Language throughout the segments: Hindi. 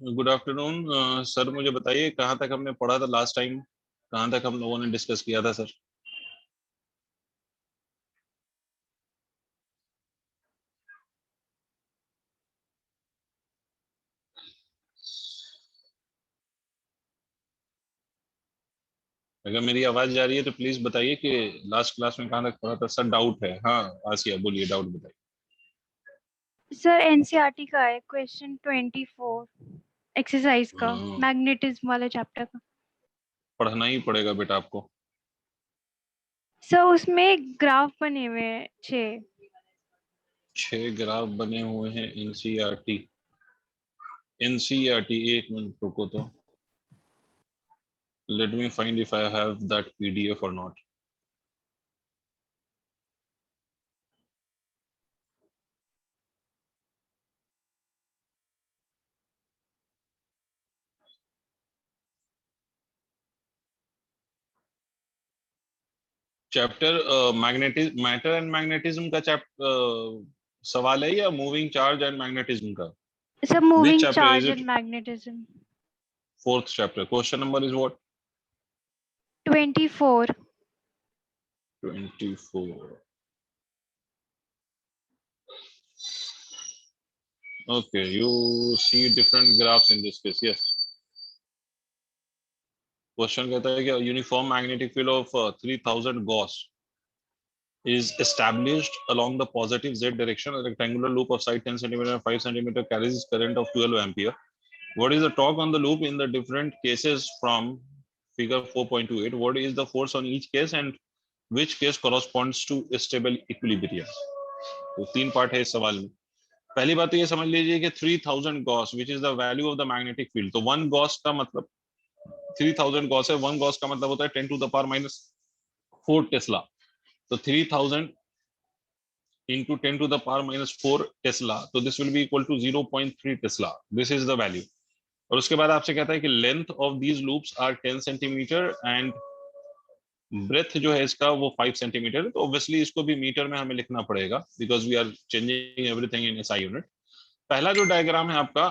Good afternoon sir. मुझे बताइए कहाँ तक हमने पढ़ा था लास्ट टाइम, कहाँ तक हम लोगों ने डिस्कस किया था सर? अगर मेरी आवाज जा रही है तो प्लीज बताइए कि लास्ट क्लास में कहाँ तक पढ़ा था सर। डाउट है। हाँ, आसिया बोलिए, डाउट बताइए। सर एनसीईआरटी का है क्वेश्चन 24 एक्सरसाइज का, मैग्नेटिज्म वाले चैप्टर का। पढ़ना ही पड़ेगा बेटा आपको। सर उसमें ग्राफ बने हुए हैं 6। 6 ग्राफ बने हुए हैं एनसीईआरटी। एनसीईआरटी, एक मिनट रुको तो। Let me find if I have that PDF or not. Chapter matter and magnetism का चैप्टर सवाल है या मूविंग चार्ज एंड मैग्नेटिज्म का? Sir which moving chapter is charge it? And magnetism. Fourth chapter. Question number is what? 24। 24. Okay, you see different graphs in this case. Yes. Question कहता है कि uniform magnetic field of 3000 Gauss is established along the positive z direction. A rectangular loop of side 10 centimeter and 5 centimeter carries current of 12 ampere. What is the torque on the loop in the different cases from figure 4.28? What is the force on each case and which case corresponds to stable equilibrium? तो तीन पार्ट है इस सवाल में। पहली बात तो ये समझ लीजिए कि 3000 Gauss which is the value of the magnetic field. तो वन गॉस का मतलब 3000 गॉस है। वन गॉस का मतलब होता है 10 to the power minus 4 tesla. तो 3000 into 10 to the power minus 4 tesla, तो this will be equal to 0.3 tesla. This is the value. और उसके बाद आपसे कहता है कि length of these loops are 10 centimetre and breadth जो है इसका वो 5 सेंटीमीटर है। तो ऑब्वियसली इसको भी मीटर में हमें लिखना पड़ेगा because we are changing everything in SI unit. पहला जो डायग्राम है आपका,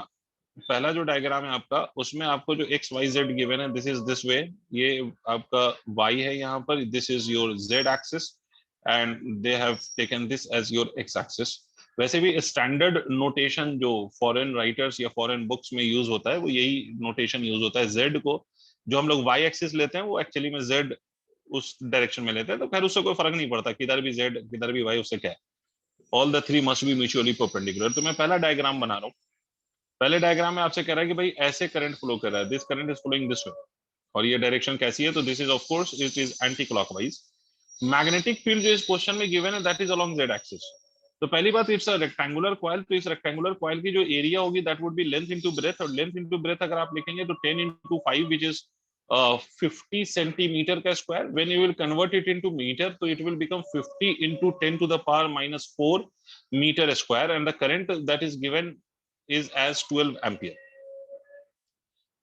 पहला जो डायग्राम है आपका, उसमें आपको जो एक्स वाई जेड गिवन है, दिस इज दिस वे। ये आपका वाई है यहाँ पर, this is your Z axis and they have taken this as your X axis. वैसे भी स्टैंडर्ड नोटेशन जो फॉरेन राइटर्स या फॉरेन बुक्स में यूज होता है वो यही नोटेशन यूज होता है। जेड को जो हम लोग वाई एक्सिस लेते हैं वो एक्चुअली में जेड उस डायरेक्शन में लेते हैं। तो खैर उससे कोई फर्क नहीं पड़ता, किधर भी जेड किधर भी वाई, उससे क्या है। All the three must be mutually perpendicular. तो मैं पहला डायग्राम बना रहा हूँ। पहले डायग्राम में आपसे कह रहा है कि भाई ऐसे करंट फ्लो कर रहा है, this current is flowing this way. और ये डायरेक्शन कैसी है? तो this is of course it is anti clockwise. Magnetic field जो इस क्वेश्चन में गिवन है that is along Z axis. तो पहली बात, इट्स अ रेक्टेंगुलर कॉइल। तो इस रेक्टेंगुलर कॉइल की जो एरिया होगी that would be length into breadth. और लेंथ इंटू ब्रेथ अगर आप लिखेंगे तो 10 इंटू 5 विच इज 50 सेंटीमीटर का square. When you will convert it into metre तो it will become 50 into 10 to the power minus 4 metre square and the current that is given is as 12 ampere.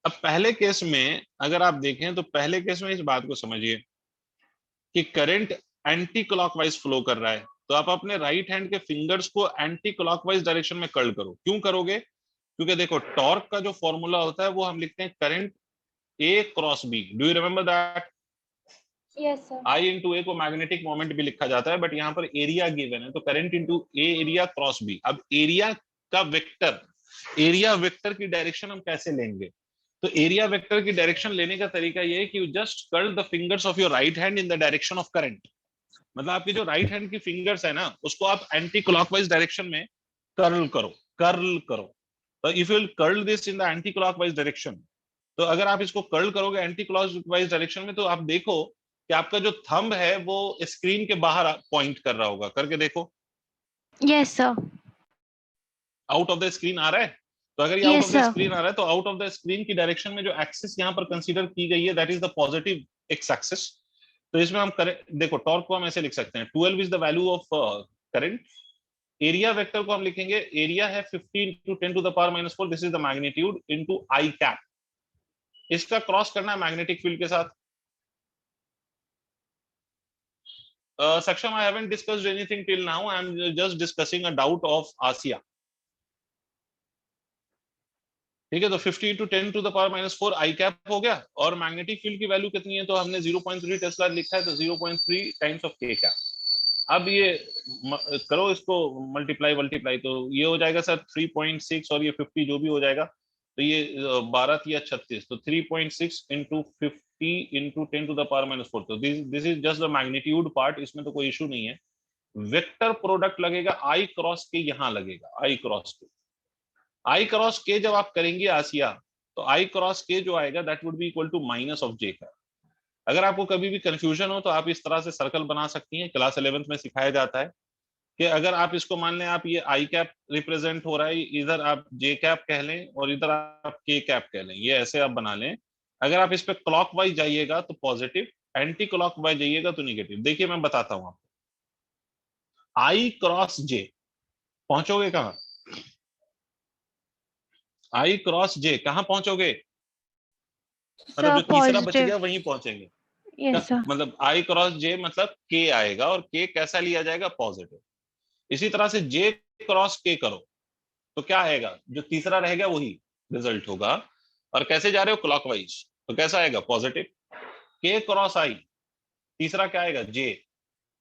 अब पहले केस में अगर आप देखें तो पहले केस में इस बात को समझिए कि करंट एंटी क्लॉकवाइज फ्लो कर रहा है। तो आप अपने राइट हैंड के फिंगर्स को एंटी क्लॉकवाइज डायरेक्शन में कर्ल करो। क्यों करोगे? क्योंकि देखो टॉर्क का जो फॉर्मूला होता है वो हम लिखते हैं current A cross B. Do you remember that? Yes sir. I into A को मैग्नेटिक मोमेंट भी लिखा जाता है, बट यहाँ पर एरिया गिवन है तो करंट इंटू ए एरिया क्रॉस बी। अब एरिया का वेक्टर, एरिया वेक्टर की डायरेक्शन हम कैसे लेंगे? तो एरिया वेक्टर की डायरेक्शन लेने का तरीका ये है कि you just curl the fingers of your right hand in the direction of current. मतलब आपकी जो राइट हैंड की फिंगर्स है ना उसको आप एंटी क्लॉकवाइज डायरेक्शन में कर्ल करो, कर्ल करो। तो if you will curl this in the anti clockwise direction, तो अगर आप इसको कर्ल करोगे एंटी क्लॉकवाइज डायरेक्शन में तो आप देखो कि आपका जो थंब है वो स्क्रीन के बाहर पॉइंट कर रहा होगा। करके देखो, yes sir. Out of the screen आ रहा है। तो अगर ये out yes of the sir. Screen आ रहा है तो आउट ऑफ द स्क्रीन की डायरेक्शन में जो एक्सिस यहाँ पर कंसीडर की गई है that is the positive x axis. तो इसमें हम देखो टॉर्क को हम ऐसे लिख सकते हैं 12 is the value of current. Area vector को हम लिखेंगे, एरिया है 50 into 10 to the power minus 4, this is the magnitude into I cap. इसका क्रॉस करना है मैग्नेटिक फील्ड के साथ। Saksham, I haven't discussed anything till now. I'm just discussing a doubt of Asia. ठीक है, तो 50 into 10 to the power minus 4 I cap हो गया, और मैग्नेटिक फील्ड की वैल्यू कितनी है, तो हमने 0.3 टेस्ला लिखा है, तो 0.3 टाइम्स ऑफ के कैप। अब ये करो इसको मल्टीप्लाई, तो ये हो जाएगा सर 3.6, और ये 50 जो भी हो जाएगा, तो ये 12 या 36, तो 3.6 into 50 into 10 to the power minus 4, तो this is just the magnitude part, इसमें तो कोई इशू नहीं है। वेक्टर प्रोडक्ट लगेगा आई क्रॉस के, यहां लगेगा आई क्रॉस के। आई क्रॉस के जब आप करेंगे आसिया, तो आई क्रॉस के जो आएगा that would be equal to minus of j का। अगर आपको कभी भी कंफ्यूजन हो तो आप इस तरह से सर्कल बना सकती हैं, क्लास 11th में सिखाया जाता है कि अगर आप इसको मान लें, आप ये आई कैप रिप्रेजेंट हो रहा है, इधर आप जे कैप कह लें और इधर आप के कैप कह लें, ये ऐसे आप बना लें। अगर आप इस पे क्लॉकवाइज जाइएगा तो पॉजिटिव, एंटी क्लॉकवाइज जाइएगा तो निगेटिव। देखिए मैं बताता हूं आपको, आई क्रॉस जे पहुंचोगे कहां, आई क्रॉस जे कहां पहुंचोगे, मतलब सर जो तीसरा बच पॉजिटिव। गया वहीं पहुंचेंगे। Yes sir. मतलब आई क्रॉस जे मतलब के आएगा, और के कैसा लिया जाएगा, पॉजिटिव। इसी तरह से जे क्रॉस के करो तो क्या आएगा, जो तीसरा रहेगा वही रिजल्ट होगा। और कैसे जा रहे हो, क्लॉकवाइज, तो कैसा आएगा, पॉजिटिव। के क्रॉस आई, तीसरा क्या आएगा, जे,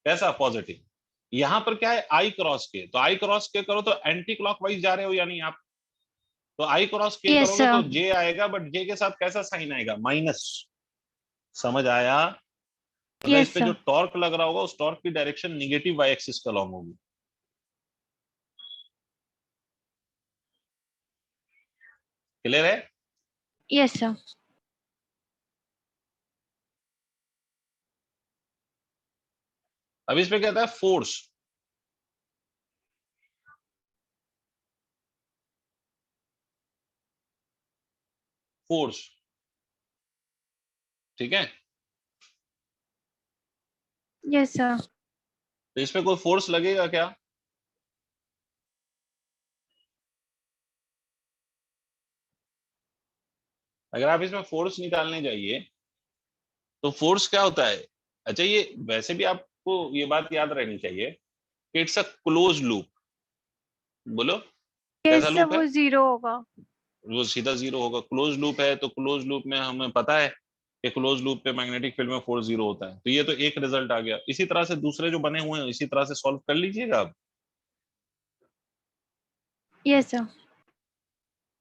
कैसा, पॉजिटिव। यहां पर क्या है, आई क्रॉस के, तो आई क्रॉस के करो तो एंटी क्लॉकवाइज जा रहे हो यानी आप, तो आई क्रॉस के यस करोगे तो सर। जे आएगा, बट जे के साथ कैसा साइन आएगा, माइनस। समझ आया, मतलब इस यस पे जो सर। टॉर्क लग रहा होगा उस टॉर्क की डायरेक्शन निगेटिव वाई एक्सिस का लॉन्ग होगी। क्लियर है। Yes sir. अब इस पे कहता है फोर्स, फोर्स, ठीक है। Yes sir. तो इस पे कोई फोर्स लगेगा क्या, अगर आप इसमें फोर्स निकालने जाइए तो फोर्स क्या होता है। अच्छा, ये वैसे भी आपको ये बात याद रहनी चाहिए कि इट्स अ क्लोज लूप। बोलो कैसा यस सर, लूप है, वो जीरो होगा। वो सीधा जीरो होगा। क्लोज लूप है तो क्लोज लूप में हमें पता है कि क्लोज लूप पे मैग्नेटिक फील्ड में फोर्स जीरो होता है, तो ये तो एक रिजल्ट आ गया। इसी तरह से दूसरे जो बने हुए हैं इसी तरह से सॉल्व कर लीजिएगा आप। Yes sir.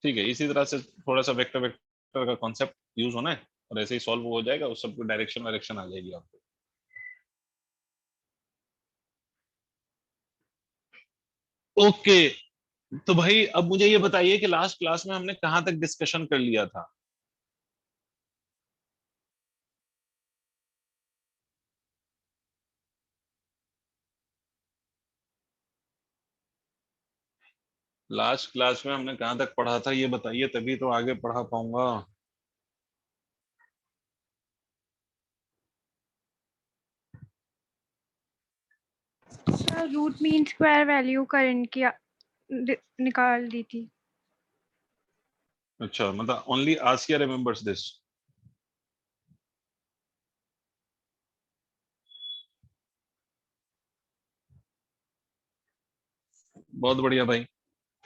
ठीक है, इसी तरह से थोड़ा सा वेक्टर वेक्टर का कॉन्सेप्ट यूज होना है, और ऐसे ही सॉल्व हो जाएगा, उस सबको डायरेक्शन वायरेक्शन आ जाएगी आपको। ओके, तो भाई अब मुझे ये बताइए कि लास्ट क्लास में हमने कहां तक डिस्कशन कर लिया था। लास्ट क्लास में हमने कहां तक पढ़ा था ये बताइए, तभी तो आगे पढ़ा पाऊंगा। Sir root mean square value current की निकाल दी थी। अच्छा, मतलब ओनली आसिया रिमेम्बर्स दिस। बहुत बढ़िया भाई,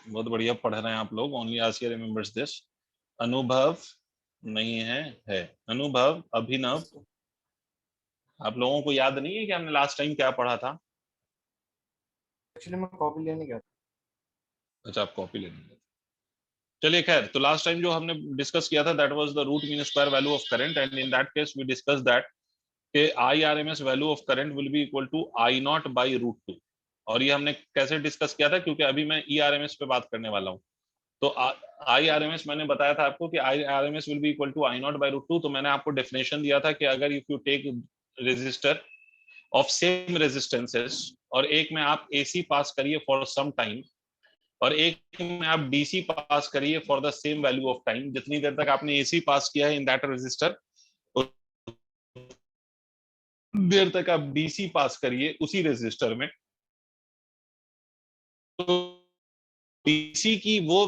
बहुत बढ़िया पढ़ रहे हैं आप लोग। Only Asiya remembers this. अनुभव नहीं है अनुभव, अभिनव। आप लोगों को याद नहीं है कि हमने लास्ट टाइम क्या पढ़ा था। एक्चुअली मैं कॉपी लेने गया था। अच्छा, आप कॉपी लेने गए थे। चलिए खैर, तो लास्ट टाइम जो हमने डिस्कस किया था that was the root mean square value of current, and in that case we discuss that कि I R M S value of current will be equal to I not by root two. और ये हमने कैसे डिस्कस किया था, क्योंकि अभी मैं ई आर एम एस पे बात करने वाला हूँ। तो आई आर एम एस मैंने बताया था आपको कि I R M S will be equal to I not by root two. तो मैंने आपको डेफिनेशन दिया था कि अगर if you take resistor of same resistances, और एक में आप एसी पास करिए फॉर सम टाइम, और एक में आप डीसी पास करिए for the same value of time. जितनी देर तक आपने एसी पास किया है इन दैट रेजिस्टर, देर तक आप डीसी पास करिए उसी रेजिस्टर में। तो डीसी की वो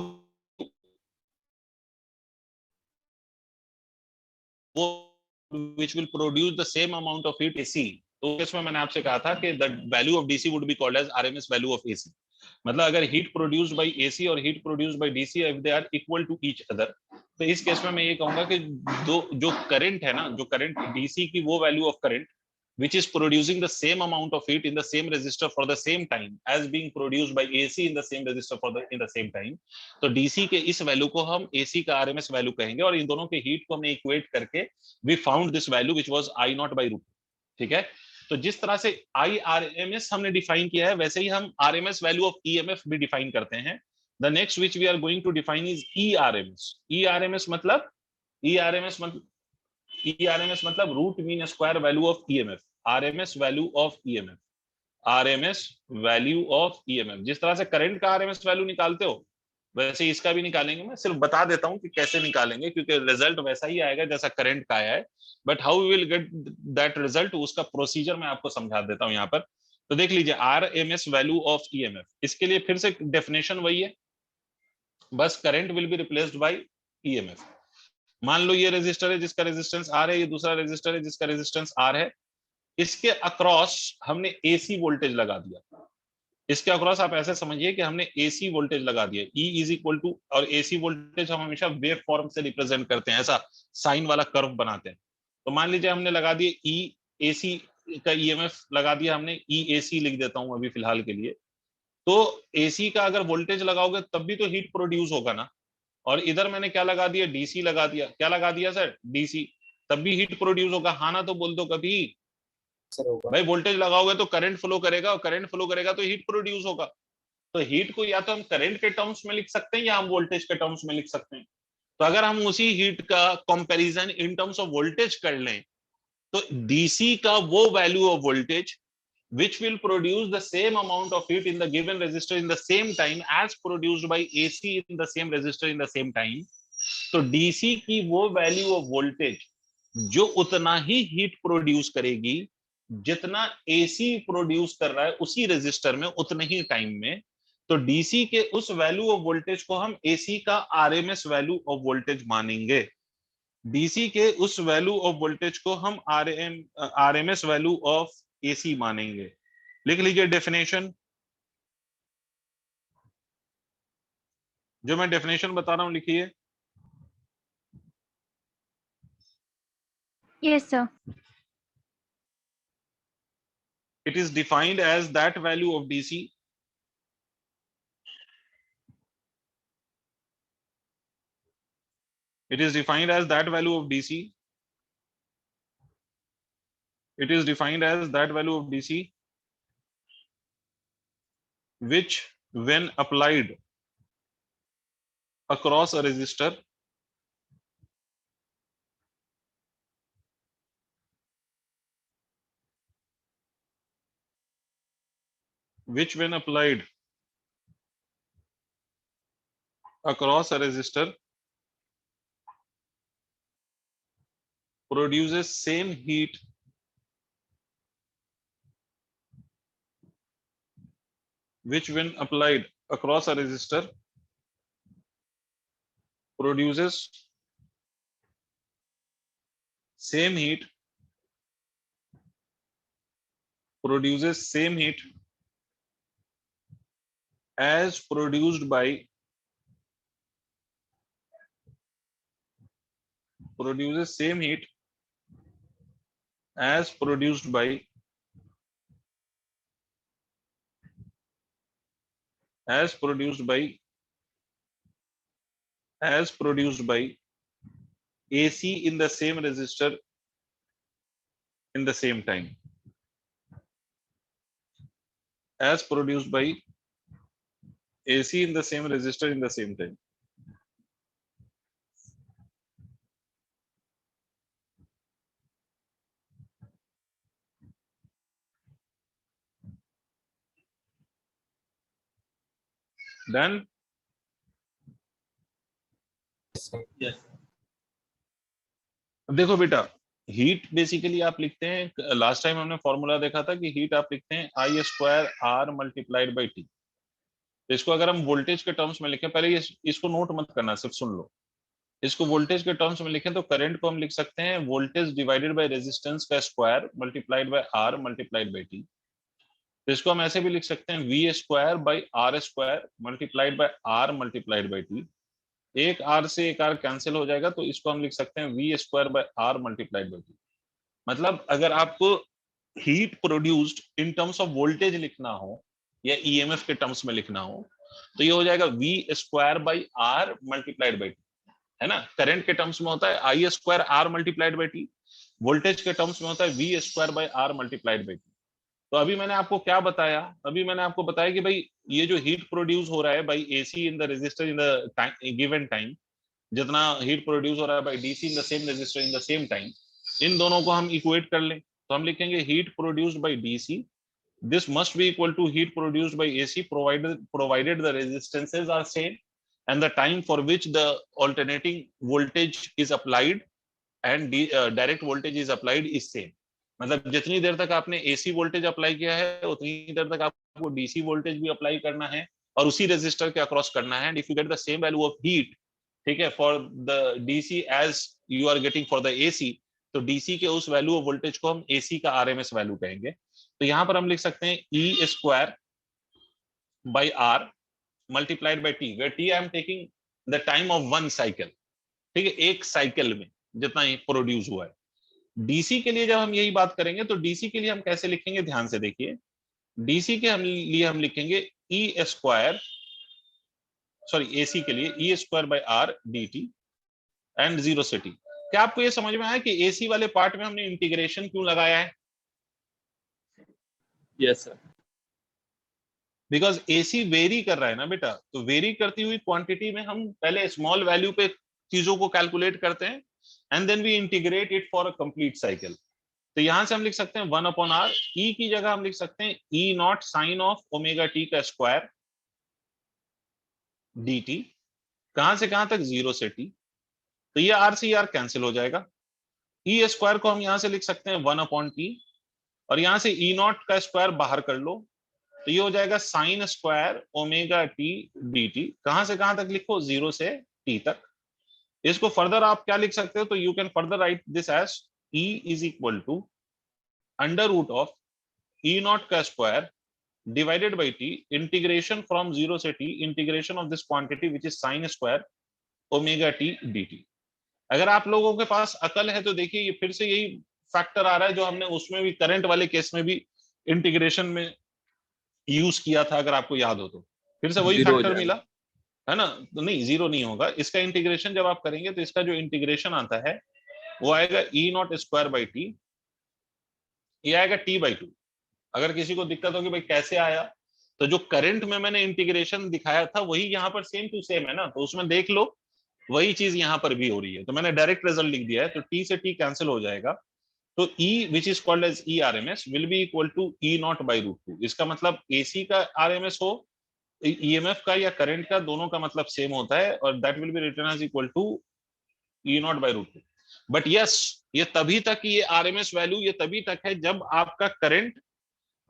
which will produce the same amount of heat AC। तो इसमें मैंने आपसे कहा था कि the value of DC would be called as RMS value of AC। मतलब अगर हीट प्रोड्यूस्ड बाय एसी और heat produced by DC if they are equal to each other, तो इस केस में मैं ये कहूंगा कि दो जो करंट है ना, जो करंट डीसी की वो value of current which is producing the same amount of heat in the same resistor for the same time as being produced by AC in the same resistor for the in the same time, तो DC के इस वैल्यू को हम AC का RMS वैल्यू कहेंगे और इन दोनों के हीट को हमने इक्वेट करके we found this value which was I naught by root। ठीक है, तो जिस तरह से IRMS हमने डिफाइन किया है वैसे ही हम RMS वैल्यू ऑफ EMF भी डिफाइन करते हैं। The next which we are going to define is ERMS। ERMS मतलब ERMS मतलब root mean square value of EMF, RMS value of EMF, RMS value of EMF। जिस तरह से करंट का RMS वैल्यू निकालते हो वैसे इसका भी निकालेंगे। मैं सिर्फ बता देता हूं कि कैसे निकालेंगे, क्योंकि रिजल्ट वैसा ही आएगा जैसा करंट का आया है, but how we will get that result उसका प्रोसीजर मैं आपको समझा देता हूं यहाँ पर। तो देख लीजिए RMS वैल्यू ऑफ EMF, इसके लिए फिर से डेफिनेशन वही है, बस current will be replaced by EMF। मान लो ये रेजिस्टर है जिसका रेजिस्टेंस R है, ये दूसरा रेजिस्टर है जिसका रेजिस्टेंस R है, इसके अक्रॉस हमने AC वोल्टेज लगा दिया। इसके अक्रॉस आप ऐसे समझिए कि हमने AC वोल्टेज लगा दिया, E इज इक्वल टू, और AC वोल्टेज हम हमेशा वेव फॉर्म से रिप्रेजेंट करते हैं, ऐसा साइन वाला कर्व बनाते हैं। तो मान लीजिए हमने लगा दिए E AC का EMF लगा दिया हमने, EAC लिख देता हूं अभी फिलहाल के लिए। तो AC का अगर वोल्टेज लगाओगे तब भी तो हीट प्रोड्यूस होगा ना, और इधर मैंने क्या लगा दिया, डीसी लगा दिया। क्या लगा दिया सर? डीसी, तब भी हीट प्रोड्यूस होगा। हाँ ना तो बोल दो कभी। सर होगा। भाई वोल्टेज लगाओगे तो करंट फ्लो करेगा, और करंट फ्लो करेगा तो हीट प्रोड्यूस होगा। तो हीट को या तो हम करंट के टर्म्स में लिख सकते हैं या हम वोल्टेज के टर्म्स में लिख सकते हैं। तो अगर हम उसी हीट का comparison in terms of voltage कर लें, तो डीसी का वो value of voltage which will produce the same amount of heat in the given resistor in the same time as produced by AC in the same resistor in the same time। तो DC की वो वैल्यू ऑफ वोल्टेज जो उतना ही हीट प्रोड्यूस करेगी जितना AC प्रोड्यूस कर रहा है उसी रेजिस्टर में उतने ही टाइम में, तो DC के उस वैल्यू ऑफ वोल्टेज को हम AC का RMS वैल्यू ऑफ वोल्टेज मानेंगे। DC के उस वैल्यू ऑफ वोल्टेज को हम RMS वैल्यू ऑफ AC मानेंगे। लिख लीजिए डेफिनेशन, जो मैं डेफिनेशन बता रहा हूं लिखिए। Yes, sir. It is defined as that value of DC it is defined as that value of DC it is defined as that value of DC which when applied across a resistor which when applied across a resistor produces same heat which when applied across a resistor produces same heat as produced by produces same heat as produced by as produced by AC in the same resistor in the same time, as produced by AC in the same resistor in the same time। Done? Yes. अब देखो बेटा, हीट बेसिकली आप लिखते हैं, लास्ट टाइम हमने फॉर्मूला देखा था कि हीट आप लिखते हैं I square R multiplied by T। तो इसको अगर हम वोल्टेज के टर्म्स में लिखें, पहले इसको नोट मत करना, सिर्फ सुन लो। इसको वोल्टेज के टर्म्स में लिखें तो करंट को हम लिख सकते हैं वोल्टेज डिवाइडेड बाय रेजिस्टेंस का square multiplied by R multiplied by T। तो इसको हम ऐसे भी लिख सकते हैं V square by R square multiplied by R multiplied by T. एक आर से एक आर कैंसिल हो जाएगा, तो इसको हम लिख सकते हैं V square by R multiplied by T. मतलब अगर आपको heat produced in terms of voltage लिखना हो या ईएमएफ के टर्म्स में लिखना हो, तो ये हो जाएगा V square by R multiplied by T, है ना। करंट के टर्म्स में होता है I square R multiplied by T, voltage के टर्म्स में होता है V square by R multiplied by T. तो अभी मैंने आपको क्या बताया, अभी मैंने आपको बताया कि भाई ये जो हीट प्रोड्यूस हो रहा है by AC in the resistor in the given time, जितना हीट प्रोड्यूस हो रहा है by DC in the same resistor in the same time, इन दोनों को हम इक्वेट कर लें तो हम लिखेंगे heat produced by DC, this must be equal to heat produced by AC provided the resistances are same and the time for which the alternating voltage is applied and direct voltage is applied is same। मतलब जितनी देर तक आपने AC वोल्टेज अप्लाई किया है उतनी देर तक आपको DC वोल्टेज भी अप्लाई करना है और उसी रेजिस्टर के अक्रॉस करना है। And if you get the same value of heat, ठीक है, for the DC as you are getting for the AC, तो DC के उस वैल्यू ऑफ वोल्टेज को हम AC का RMS वैल्यू कहेंगे। तो यहां पर हम लिख सकते हैं E square by R multiplied by T, where T I am taking the time of one cycle, ठीक है, एक साइकिल में जितना ही प्रोड्यूस हुआ है। डीसी के लिए जब हम यही बात करेंगे तो डीसी के लिए हम कैसे लिखेंगे, ध्यान से देखिए। डीसी के लिए हम लिखेंगे ई स्क्वायर, सॉरी एसी के लिए E square by R D T and zero से टी। क्या आपको ये समझ में आया कि एसी वाले पार्ट में हमने इंटीग्रेशन क्यों लगाया है? Yes sir. Because AC very कर रहा है ना बेटा, तो वेरी करती हुई क्वांटिटी में हम पहले स्मॉल वैल्यू पे चीजों को कैलकुलेट करते हैं and then we integrate it for a complete cycle. तो यहां से हम लिख सकते हैं 1/r, ई की जगह हम लिख सकते हैं E naught sine of omega T का स्क्वायर डी टी, कहां से कहां तक, 0 से t। तो ये r से r कैंसिल हो जाएगा। ई स्क्वायर को हम यहां से लिख सकते हैं 1/t और यहां से ई नॉट का स्क्वायर बाहर कर लो, तो ये हो जाएगा sign square omega T D T, कहां से कहां तक लिखो, 0 से t तक। इसको फर्दर आप क्या लिख सकते हो, तो you can further write this as E is equal to under root of E naught का square divided by T integration from 0 से t integration of this quantity which is sine square omega T D T. अगर आप लोगों के पास अकल है तो देखिए ये फिर से यही फैक्टर आ रहा है जो हमने उसमें भी करंट वाले केस में भी इंटीग्रेशन में यूज किया था, अगर आपको याद हो तो फिर से वही फैक्टर मिला है ना। तो नहीं, 0 नहीं होगा, इसका इंटीग्रेशन जब आप करेंगे तो इसका जो इंटीग्रेशन आता है वो आएगा ई नॉट स्क्वायर बाई टी, ये आएगा टी बाई टू। अगर किसी को दिक्कत होगी भाई कैसे आया, तो जो करंट में मैंने इंटीग्रेशन दिखाया था वही यहाँ पर सेम टू सेम है ना, तो उसमें देख लो वही चीज यहाँ पर भी हो रही है। तो मैंने डायरेक्ट रिजल्ट लिख दिया है, तो टी से टी कैंसिल हो जाएगा, तो E which is called as E RMS will be equal to E not by root two. इसका मतलब एसी का आरएमएस हो, ईएमएफ का या करंट का, दोनों का मतलब सेम होता है और that will be written as equal to E not by root two. But yes, ये तभी तक, ये आरएमएस वैल्यू ये तभी तक है जब आपका करंट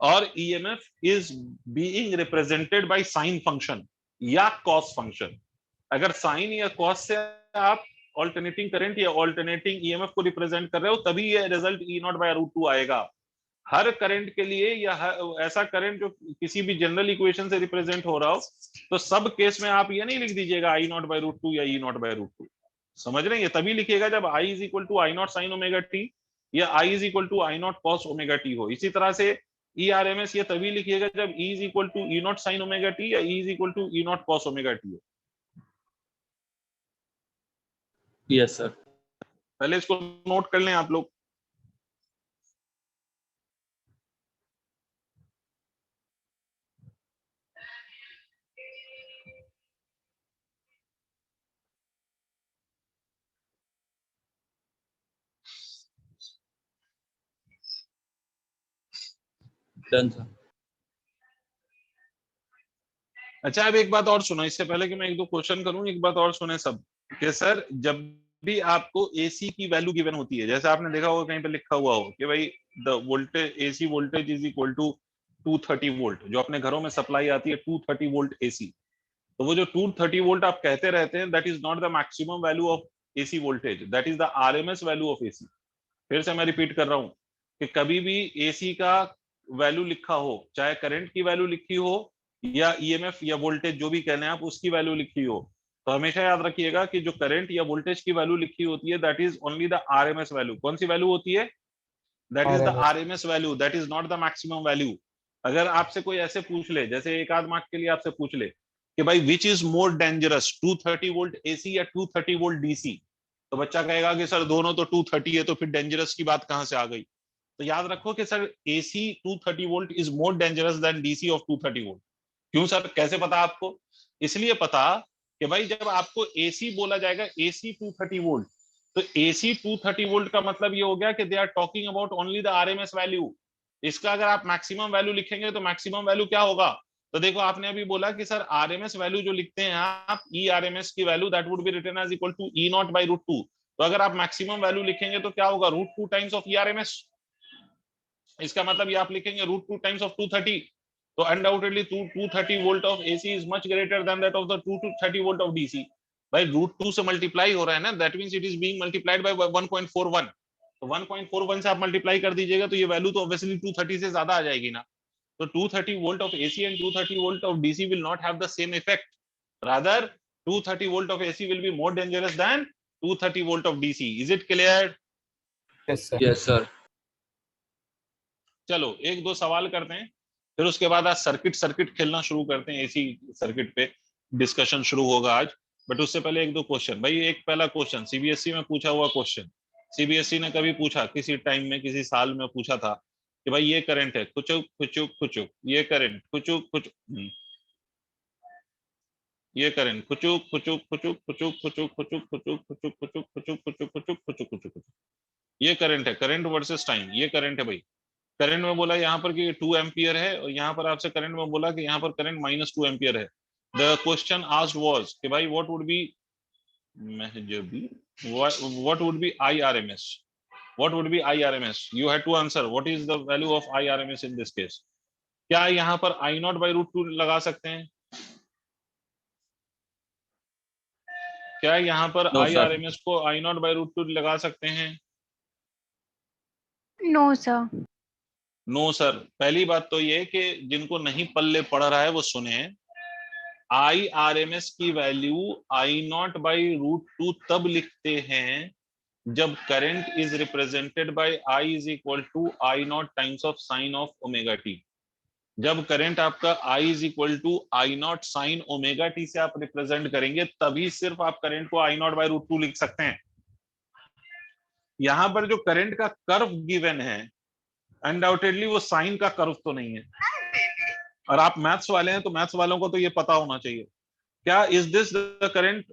और EMF is being represented by sine function या कॉस फंक्शन। अगर साइन या कॉस से आप ऑल्टरनेटिंग करंट या ऑल्टरनेटिंग ईएमएफ को रिप्रेजेंट कर रहे हो तभी ये result E not by root two आएगा। हर करंट के लिए या ऐसा करंट जो किसी भी जनरल इक्वेशन से रिप्रेजेंट हो रहा हो, तो सब केस में आप ये नहीं लिख दीजिएगा I naught by root two या E not by root two, समझ रहे हैं? ये तभी लिखिएगा जब I is equal to I naught sine omega T या I is equal to I naught cos omega T हो। इसी तरह से ई आर एम एस ये तभी लिखिएगा जब E is equal to E naught sine omega T या E is equal to E naught cos omega T हो। Yes sir. पहले इसको नोट कर लें आप लोग। Done sir. अच्छा, अब एक बात और सुनो, इससे पहले कि मैं एक दो क्वेश्चन करूं, एक बात और सुने सब कि सर जब भी आपको एसी की वैल्यू गिवन होती है, जैसे आपने देखा होगा कहीं पे लिखा हुआ हो कि भाई the voltage AC voltage is equal to 230 volt, जो अपने घरों में सप्लाई आती है 230 वोल्ट एसी, तो वो जो 230 वोल्ट आप कहते रहते हैं that is not the maximum value of AC voltage, that is the RMS value of AC. फिर से मैं रिपीट कर रहा हूं कि कभी भी एसी का वैल्यू लिखा हो, चाहे करंट की वैल्यू लिखी हो या ईएमएफ या वोल्टेज जो भी कहने हैं आप उसकी वैल्यू लिखी हो, तो हमेशा याद रखिएगा कि जो करंट या वोल्टेज की वैल्यू लिखी होती है that is only the RMS value. कौन सी वैल्यू होती है? That is the RMS. RMS value, that is not the maximum value. अगर आपसे कोई ऐसे पूछ ले, जैसे एक आध मार्क के लिए आपसे पूछ ले कि भाई which is more dangerous 230 volt AC या 230 वोल्ट डीसी, तो बच्चा कहेगा कि सर दोनों तो 230 है, तो फिर डेंजरस की बात कहां से आ गई? तो याद रखो कि sir AC 230 volt is more dangerous than DC of 230 volt. क्यों सर, कैसे पता आपको? इसलिए पता कि भाई जब आपको एसी बोला जाएगा, एसी 230 वोल्ट, तो एसी 230 वोल्ट का मतलब ये हो गया कि they are talking about only the RMS value. इसका अगर आप मैक्सिमम वैल्यू लिखेंगे तो मैक्सिमम वैल्यू क्या होगा? तो देखो आपने अभी बोला कि सर आरएमएस वैल्यू जो लिखते हैं आप, ई आरएमएस की value that would be written as equal to E not by √2। तो अगर आप मैक्सिमम वैल्यू लिखेंगे तो क्या होगा? √2 टाइम्स ऑफ ई आरएमएस। इसका मतलब ये आप लिखेंगे √2 टाइम्स ऑफ 230। तो undoubtedly 230 volt of AC is much greater than that of the 230 volt of DC. भाई √2 से मल्टीप्लाई हो रहा है ना, that means it is being multiplied by 1.41। तो 1.41 से आप मल्टीप्लाई कर दीजिएगा तो ये वैल्यू तो ऑब्वियसली 230 से ज्यादा आ जाएगी ना। तो 230 volt of AC and 230 volt of DC will not have the same effect, rather 230 volt of AC will be more dangerous than 230 volt of DC. Is it clear? Yes, sir. Yes, sir. चलो एक दो सवाल करते हैं, फिर उसके बाद आज सर्किट खेलना शुरू करते हैं। एसी सर्किट पे डिस्कशन शुरू होगा आज, बट उससे पहले एक दो क्वेश्चन। भाई एक पहला क्वेश्चन सीबीएसई में पूछा हुआ क्वेश्चन, सीबीएसई ने कभी पूछा, किसी टाइम में किसी साल में पूछा था कि भाई ये करंट है खुचुक खुचुक खुचुक, ये करंट खुचुक खुचुक, ये करंट खुचुक खुचुक खुचुक खुचुक खुचुक खुचुक खुचुक खुचुक खुचुक खुचुक खुचुक खुचुक खुचुक खुचुक, ये करंट है, करंट वर्सेस टाइम, ये करंट है भाई। करंट में बोला यहाँ पर कि 2 एम्पियर है, और यहाँ पर आपसे करंट में बोला कि यहाँ पर करंट -2 एम्पियर है। द क्वेश्चन आस्क्ड वाज कि भाई what would be what would be IRMS? What would be IRMS? You had to answer what is the value of IRMS in this case. क्या यहाँ पर I0/√2 लगा सकते हैं? क्या यहाँ पर No, sir. IRMS को I0/√2 लगा सकते हैं? No sir. No sir. पहली बात तो ये कि जिनको नहीं पल्ले पड़ रहा है वो सुने, IRMS की वैल्यू I0/√2 तब लिखते हैं जब current is represented by I is equal to I0 times of sine of omega T. जब करंट आपका I is equal to I0 sine omega T से आप रिप्रेजेंट करेंगे, तभी सिर्फ आप करंट को I0/√2 लिख सकते हैं। यहां पर जो करंट का कर्व गिवन है, अनडाउटेडली वो साइन का कर्व तो नहीं है, और आप मैथ्स वाले हैं तो मैथ्स वालों को तो ये पता होना चाहिए। क्या is this the current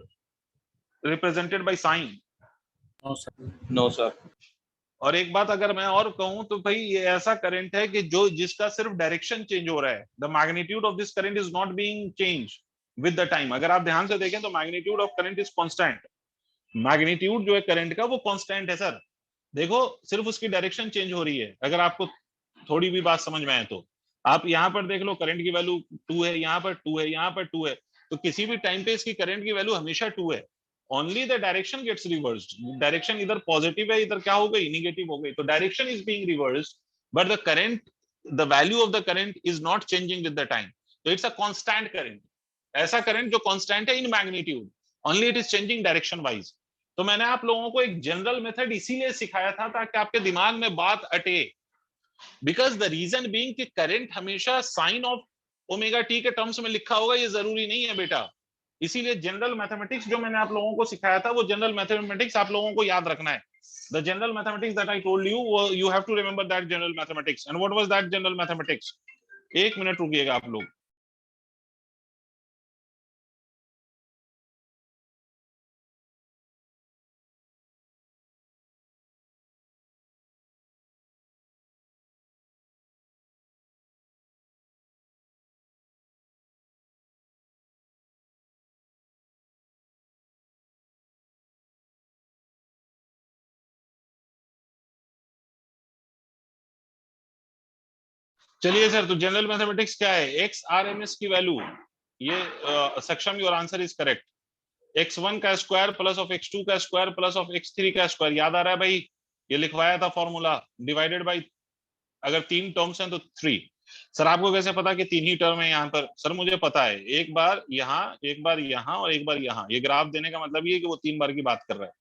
represented by sign? No, sir. No, sir. और एक बात अगर मैं और कहूं तो भाई ये ऐसा करंट है कि जो जिसका सिर्फ डायरेक्शन चेंज हो रहा है। The magnitude of this current is not being change with the time. अगर आप ध्यान से देखें तो magnitude of current is constant. Magnitude जो है करंट का वो कांस्टेंट है सर। देखो सिर्फ उसकी डायरेक्शन चेंज हो रही है। अगर आपको थोड़ी भी बात समझ में आए तो आप यहाँ पर देख लो, करंट की वैल्यू 2 है, यहाँ पर 2 है, यहाँ पर 2 है, तो किसी भी टाइम पे इसकी करंट की वैल्यू हमेशा 2 है। Only the direction gets reversed. Direction इधर पॉजिटिव है, इधर क्या हो गई, निगेटिव हो गई, तो direction is being reversed, but the current, the value of the current is not changing with the time. तो इट्स अ कांस्टेंट करंट, ऐसा करंट जो कांस्टेंट है in magnitude, only it is changing direction wise. तो मैंने आप लोगों को एक जनरल मेथड इसीलिए सिखाया था ताकि आपके दिमाग में बात अटे, बिकॉज द रीजन बीइंग कि करंट हमेशा साइन ऑफ ओमेगा टी के टर्म्स में लिखा होगा ये जरूरी नहीं है बेटा। इसीलिए जनरल मैथमेटिक्स जो मैंने आप लोगों को सिखाया था वो जनरल मैथमेटिक्स आप लोगों को याद रखना है। The general mathematics that I told you, you have to remember that general mathematics. And what was that general mathematics? एक मिनट रुकिएगा आप लोग। चलिए सर, तो जनरल मैथमेटिक्स क्या है? एक्स आर एम एस की वैल्यू, ये सक्षम your answer is correct. x1 का स्क्वायर प्लस ऑफ x2 का स्क्वायर प्लस ऑफ x3 का स्क्वायर, याद आ रहा है भाई? ये लिखवाया था फॉर्मूला, डिवाइडेड बाय अगर 3 टर्म्स हैं तो 3। सर आपको कैसे पता कि 3 ही टर्म है यहाँ पर? सर मुझे पता है, एक बार यहाँ, एक बार यहाँ और एक बार यहाँ। ये ग्राफ देने का मतलब ये है कि वो 3 बार की बात कर रहा है।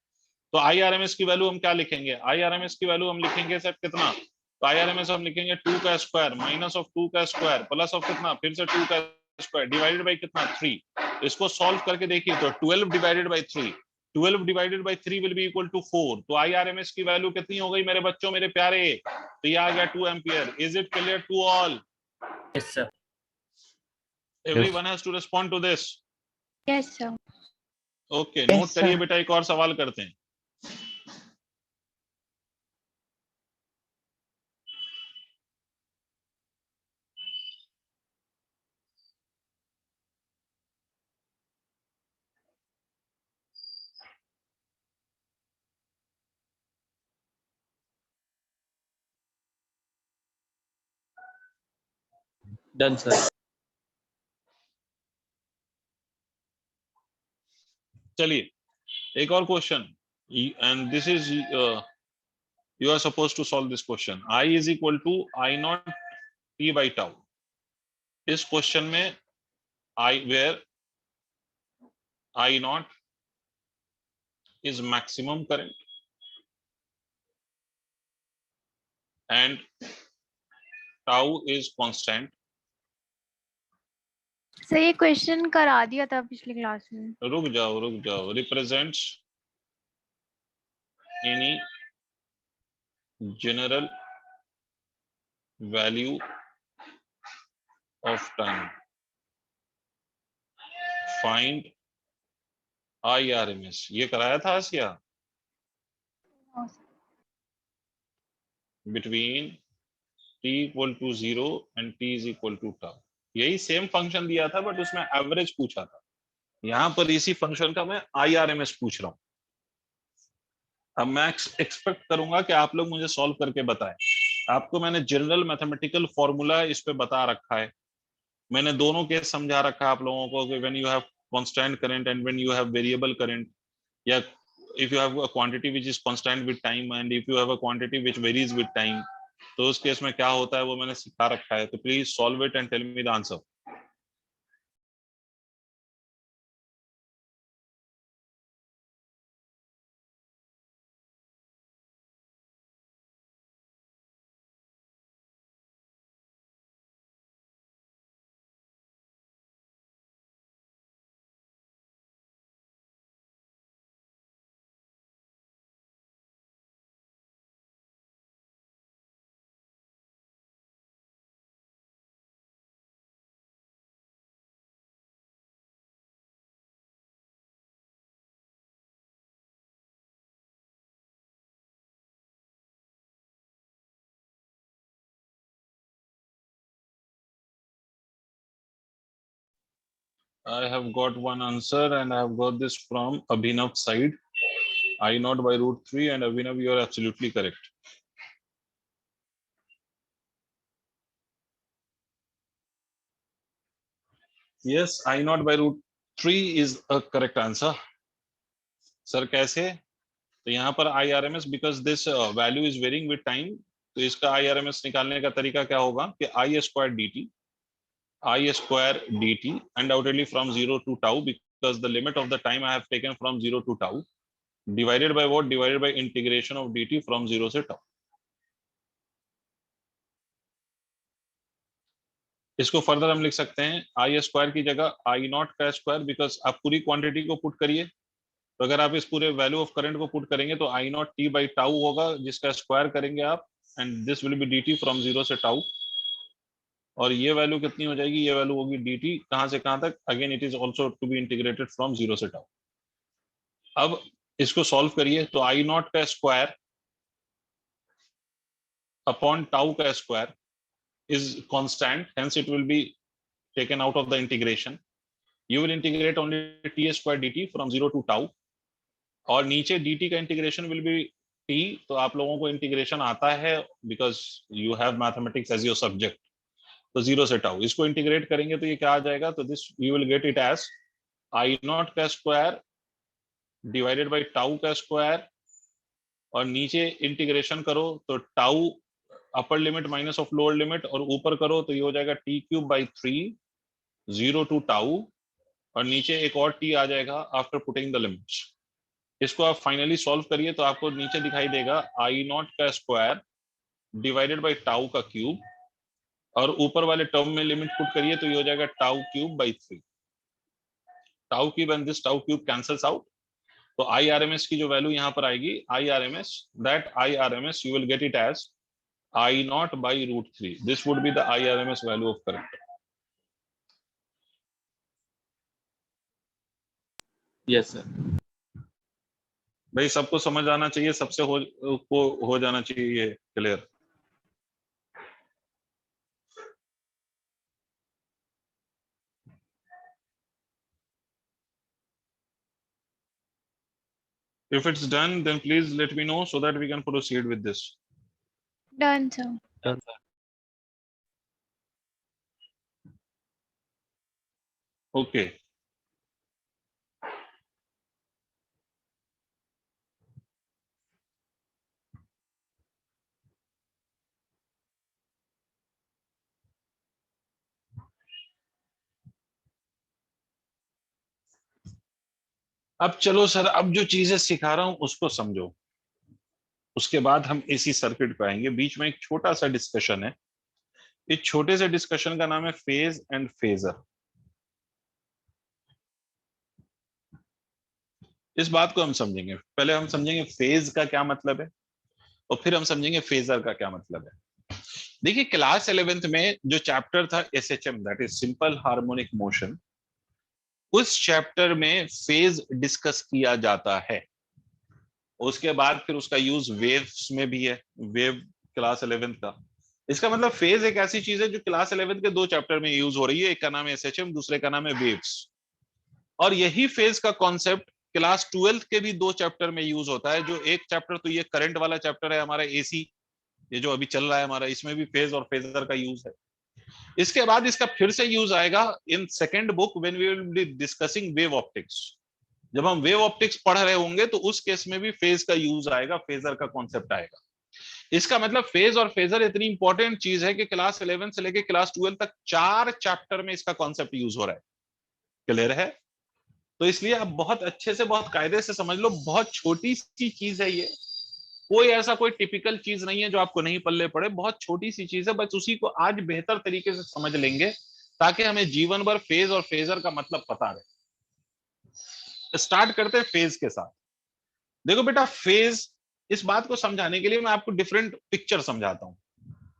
तो IRMS की वैल्यू हम क्या लिखेंगे? IRMS की वैल्यू हम लिखेंगे सर कितना? तो IRMS हम लिखेंगे 2 का स्क्वायर माइनस ऑफ 2 का स्क्वायर प्लस ऑफ कितना, फिर से 2 का स्क्वायर डिवाइडेड बाई कितना, 3। इसको सॉल्व करके देखिए तो 12 divided by 3, 12 divided by 3 will be equal to 4। तो IRMS की वैल्यू कितनी हो गई मेरे बच्चों, मेरे प्यारे? तो ये आ गया 2 ampere. Is it clear to all? Yes, sir. Everyone has to respond to this. Yes, sir. Okay, Yes, note करिए sir. बेटा, एक और सवाल करते हैं। Done, sir. चलिए एक और question, and this is you are supposed to solve this question. I is equal to I naught t by tau. इस क्वेश्चन में I where I naught is maximum current and tau is constant. Sir ये क्वेश्चन करा दिया था पिछली क्लास में। रुक जाओ। Represents any general value of time. Find IRMS. ये कराया था आसिया? Between t equal to 0 and t is equal to tau. यही सेम फंक्शन दिया था बट उसमें एवरेज पूछा था। यहाँ पर इसी फंक्शन का मैं IRMS पूछ रहा हूँ। अब मैं एक्सपेक्ट करूंगा कि आप लोग मुझे सॉल्व करके बताएं। आपको मैंने जनरल मैथमेटिकल फॉर्मूला इस पे बता रखा है, मैंने दोनों केस समझा रखा है आप लोगों को कि when you have constant current and when you have variable current, या if you have a quantity which is constant with time and if you have a quantity which varies with time, तो उस केस में क्या होता है वो मैंने सिखा रखा है। तो please solve it and tell me the answer. I have got one answer and I have got this from Abhinav side. I naught by root 3 and Abhinav, you are absolutely correct. Yes, I naught by root 3 is a correct answer. Sir कैसे? तो यहाँ पर IRMS because this value is varying with time, तो इसका IRMS निकालने का तरीका क्या होगा कि I square dt undoubtedly from 0 to tau because the limit of the time I have taken from 0 to tau divided by what? Divided by integration of dt from 0 से tau. इसको फर्दर हम लिख सकते हैं आई स्क्वायर की जगह आई नॉट का स्क्वायर, बिकॉज आप पूरी क्वांटिटी को पुट करिए, तो अगर आप इस पूरे वैल्यू ऑफ करंट को पुट करेंगे तो I not T by tau होगा जिसका स्क्वायर करेंगे आप, and this will B D T from 0 से टाउ। और ये वैल्यू कितनी हो जाएगी? ये वैल्यू होगी डी टी कहां से कहां तक? Again it is also to be integrated from 0 से टाउ। अब इसको सॉल्व करिए तो आई नॉट का स्क्वायर अपॉन टाउ का square is constant, hence it will be taken out of the integration. You will integrate only t square dt from 0 to tau, और नीचे dt का इंटीग्रेशन will be t, तो आप लोगों को इंटीग्रेशन आता है because you have mathematics as your subject, तो 0 से tau इसको इंटीग्रेट करेंगे तो ये क्या आ जाएगा? तो this you will get it as I not का स्क्वायर डिवाइडेड बाई टाउ का स्क्वायर, और नीचे इंटीग्रेशन करो तो tau upper limit minus of lower limit, और ऊपर करो तो ये हो जाएगा t³/3 0 to टाउ, और नीचे एक और t आ जाएगा आफ्टर पुटिंग द लिमिट्स। इसको आप फाइनली सॉल्व करिए तो आपको नीचे दिखाई देगा I0 का स्क्वायर डिवाइडेड बाई टाउ का क्यूब, और ऊपर वाले टर्म में लिमिट पुट करिए तो ये हो जाएगा τ³/3। Tau cube and this tau cube cancels out, तो IRMS की जो वैल्यू यहाँ पर आएगी, IRMS you will get it as I0/√3। This would be the IRMS value of current. Yes, sir. भाई सबको समझ आना चाहिए, सबसे हो जाना चाहिए clear. If it's done, then please let me know so that we can proceed with this. Done, sir. Done, sir. Okay. अब चलो सर, अब जो चीजें सिखा रहा हूं उसको समझो, उसके बाद हम एसी सर्किट पे आएंगे। बीच में एक छोटा सा डिस्कशन है, इस छोटे से डिस्कशन का नाम है फेज एंड फेजर। इस बात को हम समझेंगे, पहले हम समझेंगे फेज का क्या मतलब है और फिर हम समझेंगे फेजर का क्या मतलब है। देखिए क्लास 11th में जो चैप्टर था SHM, that is simple harmonic motion, उस चैप्टर में फेज डिस्कस किया जाता है। उसके बाद फिर उसका यूज वेव्स में भी है, वेव क्लास 11th का। इसका मतलब फेज एक ऐसी चीज है जो क्लास 11th के दो चैप्टर में यूज हो रही है, एक का नाम है SHM, दूसरे का नाम है वेव्स। और यही फेज का कॉन्सेप्ट क्लास 12th के भी दो चैप्टर में यूज होता है। जो एक चैप्टर तो ये करंट वाला चैप्टर है हमारा AC, ये जो अभी चल रहा है हमारा, इसमें भी फेज और फेजर का यूज है। इसके बाद इसका फिर से यूज आएगा in second book when we will be discussing wave optics. जब हम वेव ऑप्टिक्स पढ़ रहे होंगे तो उस केस में भी फेज का यूज आएगा, फेजर का कॉन्सेप्ट आएगा। इसका मतलब फेज और फेजर इतनी इंपॉर्टेंट चीज है कि क्लास 11 से लेकर क्लास 12 तक 4 चैप्टर में इसका कॉन्सेप्ट यूज हो रहा है। क्लियर है? तो इसलिए आप बहुत अच्छे से, बहुत कायदे से समझ लो। बहुत छोटी सी चीज है ये, कोई ऐसा कोई टिपिकल चीज नहीं है जो आपको नहीं पल्ले पड़े। बहुत छोटी सी चीज है, बस उसी को आज बेहतर तरीके से समझ लेंगे ताकि हमें जीवन भर फेज और फेजर का मतलब पता रहे। स्टार्ट करते हैं फेज के साथ। देखो बेटा, फेज, इस बात को समझाने के लिए मैं आपको डिफरेंट पिक्चर समझाता हूं।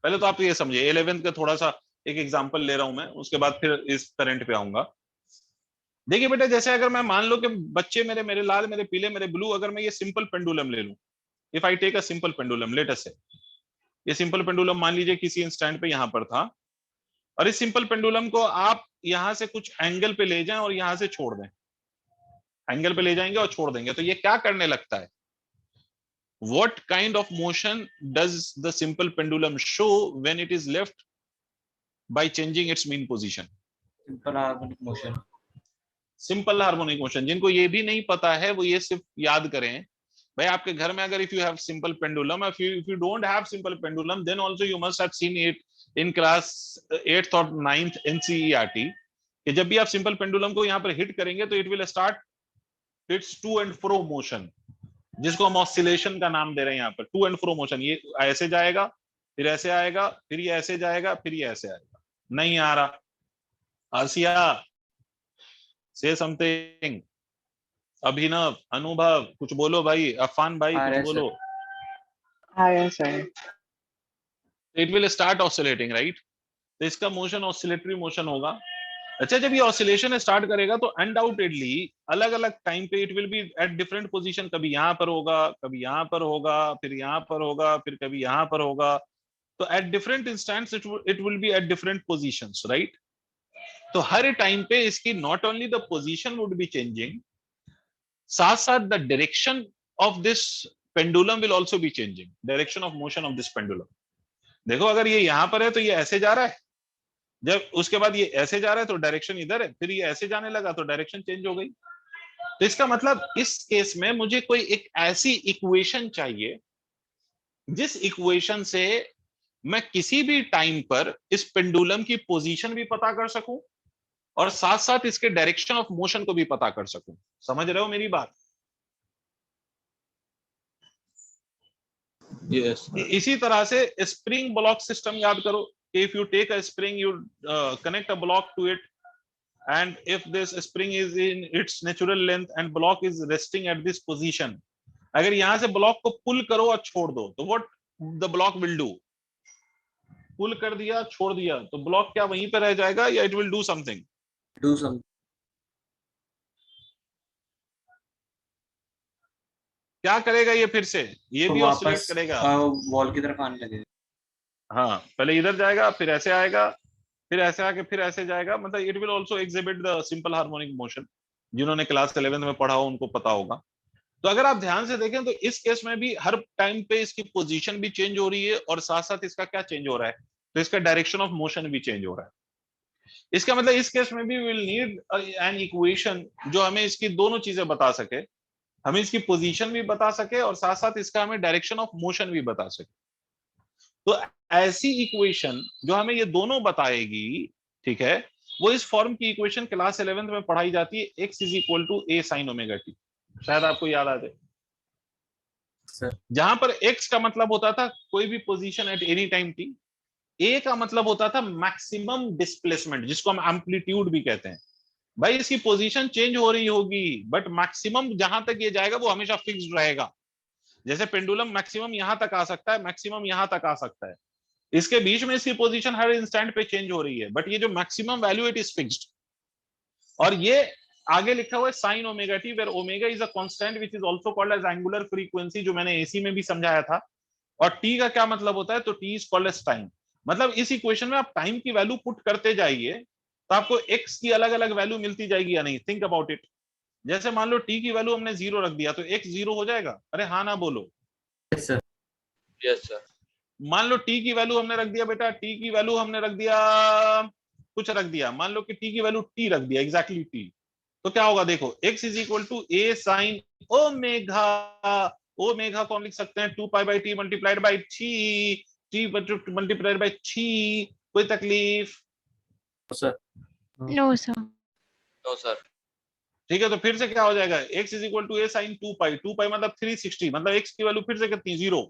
पहले तो आप ये समझिए, 11th का थोड़ा सा एक एग्जांपल ले रहा हूं मैं, उसके बाद फिर इस करंट पे आऊंगा। देखिए बेटा, जैसे अगर मैं मान लो कि बच्चे मेरे लाल, मेरे पीले, मेरे ब्लू, अगर मैं ये सिंपल पेंडुलम ले लूं, if I take a simple pendulum, let us say ये सिंपल पेंडुलम मान लीजिए किसी इंस्टेंट पे यहां पर था, और इस सिंपल पेंडुलम को आप यहां से कुछ एंगल पे ले जाएं और यहां से छोड़ दें, एंगल पे ले जाएंगे और छोड़ देंगे, तो ये क्या करने लगता है? What kind of motion does the simple pendulum show when it is left by changing its mean position? Simple harmonic motion. Simple harmonic motion. जिनको ये भी नहीं पता है वो ये सिर्फ याद करें भाई, आपके घर में अगर if you have simple pendulum, if you don't have simple pendulum, then also you must have seen it in class 8th और 9th NCERT कि जब भी आप सिंपल पेंडुलम को यहाँ पर हिट करेंगे तो it will start its to and fro motion, जिसको हम ऑसिलेशन का नाम दे रहे हैं यहाँ पर। टू एंड फ्रो मोशन, ये ऐसे जाएगा, फिर ऐसे आएगा, फिर ये ऐसे जाएगा, फिर ये ऐसे आएगा। नहीं आ रहा? आसिया, से समथिंग। अभिनव, अनुभव, कुछ बोलो भाई। अफान भाई, कुछ बोलो। It will start oscillating, right? तो इसका मोशन ऑसिलेटरी मोशन होगा। अच्छा, जब ये ऑसिलेशन स्टार्ट करेगा तो अनडाउटेडली अलग अलग टाइम पे it will be at different position. कभी यहां पर होगा, कभी यहां पर होगा, फिर यहां पर होगा, फिर कभी यहां पर होगा। तो at different instants it will be at different positions, right? तो हर टाइम पे इसकी not only the position would be changing, साथ साथ the direction of this pendulum will also be changing, direction of motion of this pendulum. देखो, अगर ये यहां पर है तो ये ऐसे जा रहा है, जब उसके बाद ये ऐसे जा रहा है तो डायरेक्शन इधर है, फिर ये ऐसे जाने लगा तो डायरेक्शन चेंज हो गई। तो इसका मतलब इस केस में मुझे कोई एक ऐसी इक्वेशन चाहिए जिस इक्वेशन से मैं किसी भी टाइम पर इस पेंडुलम की पोजीशन भी पता कर सकूं और साथ साथ इसके डायरेक्शन ऑफ मोशन को भी पता कर सकूं। समझ रहे हो मेरी बात? Yes. इसी तरह से स्प्रिंग ब्लॉक सिस्टम याद करो। If you take a spring, you connect a block to it, and if this spring is in its natural length and block is resting at this position, अगर यहां से ब्लॉक को पुल करो और छोड़ दो तो what the block will do? पुल कर दिया, छोड़ दिया, तो ब्लॉक क्या वहीं पे रह जाएगा या it will do something? Do some. क्या करेगा ये? फिर से ये तो भी वापस ऑसिलेट करेगा। वॉल की तरफ आने लगेगा। हाँ, पहले इधर जाएगा, फिर ऐसे आएगा, फिर ऐसे आके फिर ऐसे जाएगा। मतलब it will also exhibit the simple harmonic motion. जिन्होंने क्लास 11 में पढ़ा हो उनको पता होगा। तो अगर आप ध्यान से देखें तो इस केस में भी हर टाइम पे इसकी पोजीशन भी चेंज हो रही है और साथ साथ इसका क्या चेंज हो रहा है? तो इसका डायरेक्शन ऑफ मोशन भी चेंज हो रहा है। इसका मतलब इस केस में भी विल नीड एन इक्वेशन जो हमें इसकी दोनों चीजें बता सके, हमें इसकी पोजीशन भी बता सके और साथ साथ इसका हमें डायरेक्शन ऑफ मोशन भी बता सके। तो ऐसी इक्वेशन जो हमें ये दोनों बताएगी, ठीक है, वो इस फॉर्म की इक्वेशन क्लास 11 में पढ़ाई जाती है, x is equal to a sin omega t। शायद आपको याद आ जाए। सर जहां पर x का मतलब होता था कोई भी position at any time t, a का मतलब होता था मैक्सिमम डिस्प्लेसमेंट, जिसको हम एम्पलीट्यूड भी कहते हैं। भाई इसकी पोजीशन चेंज हो रही होगी बट मैक्सिमम जहां तक ये जाएगा वो हमेशा फिक्स्ड रहेगा। जैसे पेंडुलम मैक्सिमम यहां तक आ सकता है, मैक्सिमम यहां तक आ सकता है, इसके बीच में इसकी पोजीशन हर इंस्टेंट पे चेंज हो रही है, बट ये जो maximum value it is fixed. और ये आगे लिखा हुआ है sine omega T, where omega is a constant which is also called as angular frequency, जो मैंने एसी में भी समझाया था। और टी का क्या मतलब होता है? तो T is called as time. मतलब इस इक्वेशन में आप टाइम की वैल्यू पुट करते जाइए तो आपको एक्स की अलग अलग वैल्यू मिलती जाएगी या नहीं। Think about it. जैसे मान लो टी की वैल्यू हमने 0 रख दिया तो एक्स 0 हो जाएगा। अरे हाँ ना बोलो। Yes sir. Yes, sir. मान लो टी की वैल्यू हमने रख दिया, बेटा टी की वैल्यू हमने रख दिया, कुछ रख दिया, मान लो कि टी की वैल्यू टी रख दिया, एग्जैक्टली टी। तो क्या होगा? देखो x is equal to A sine omega. Omega को हम लिख सकते हैं 2π/t multiplied by T multiplied by छी। कोई तकलीफ? Sir no sir. No, sir. ठीक है, तो फिर से क्या हो जाएगा? x is equal to A sine 2π मतलब 360, मतलब x की वैल्यू फिर से कितनी? 0।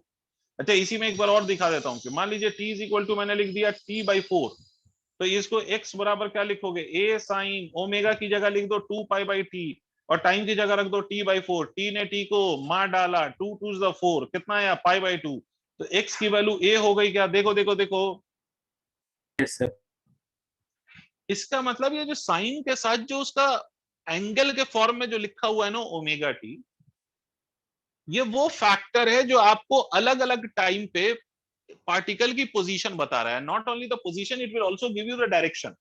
अच्छा, इसी में एक बार और दिखा देता हूँ कि मान लीजिए t इज इक्वल टू मैंने लिख दिया t/4, तो इसको x बराबर क्या लिखोगे? a साइन ओमेगा की जगह लिख दो 2π/t और टाइम की जगह रख दो t/4। t ने t को मार डाला, 2 2 = 4, कितना आया? π/2। तो x की वैल्यू a हो गई क्या? देखो देखो देखो। Yes sir. इसका मतलब ये जो साइन के साथ जो उसका एंगल के फॉर्म में जो लिखा हुआ है ना ओमेगा टी, ये वो फैक्टर है जो आपको अलग अलग टाइम पे पार्टिकल की पोजीशन बता रहा है। Not only the position, it will also give you the direction.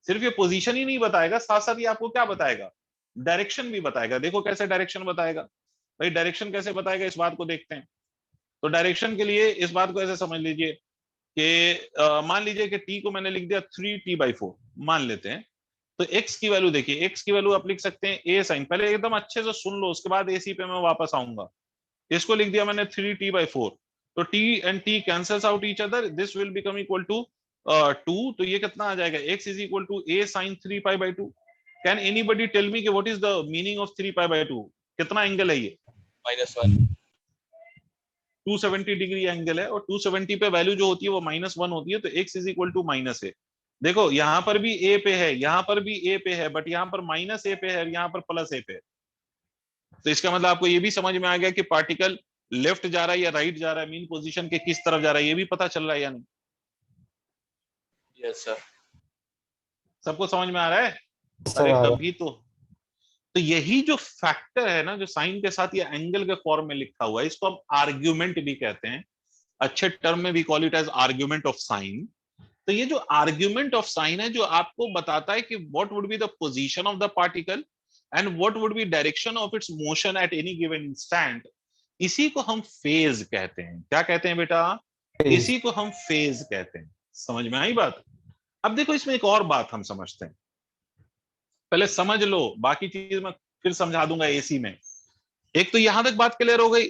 सिर्फ ये पोजीशन ही नहीं बताएगा, साथ साथ ये आपको क्या बताएगा? डायरेक्शन भी बताएगा। देखो कैसे डायरेक्शन बताएगा। भाई डायरेक्शन कैसे बताएगा, इस बात को देखते हैं। तो डायरेक्शन के लिए इस बात को ऐसे समझ लीजिए कि मान लीजिए कि टी को मैंने लिख दिया 3t/4 मान लेते हैं। तो x की वैल्यू देखिए, x की वैल्यू आप लिख सकते हैं a साइन। पहले एकदम अच्छे से सुन लो, उसके बाद एसी पे मैं वापस आऊंगा। इसको लिख दिया मैंने 3t/4, तो t and t cancels out each other, this will become equal to 2। तो ये कितना आ जाएगा? x is equal to a sine 3π/2। Can anybody tell me कि what is the meaning of 3π/2? कितना एंगल है ये? -1. 270 डिग्री एंगल है, और 270 पे वैल्यू जो होती है वो -1 होती है। तो x is equal to -a। देखो यहाँ पर भी a पे है, यहाँ पर भी a पे है, बट यहाँ पर -a पे है, यहाँ पर +a पे है। तो इसका मतलब आपको ये भी समझ में आ गया कि पार्टिकल लेफ्ट जा रहा है या राइट जा रहा है, मीन पोजीशन के किस तरफ जा रहा है, ये भी पता चल रहा है या नहीं? Yes, sir. सबको समझ में आ रहा है? अरे कभी तो यही जो फैक्टर है ना, जो साइन के साथ ये एंगल के फॉर्म में लिखा हुआ है, इसको हम आर्ग्यूमेंट भी कहते हैं। अच्छे टर्म में we call it as argument of sine. तो ये जो आर्ग्यूमेंट ऑफ साइन है, जो आपको बताता है कि what would be the position of the particle and what would be direction of its motion at any given instant, इसी को हम फेज कहते हैं। क्या कहते हैं बेटा? इसी को हम फेज कहते हैं। समझ में आई बात? अब देखो इसमें एक और बात हम समझते हैं, पहले समझ लो, बाकी चीज मैं फिर समझा दूंगा एसी में। एक तो यहां तक बात क्लियर हो गई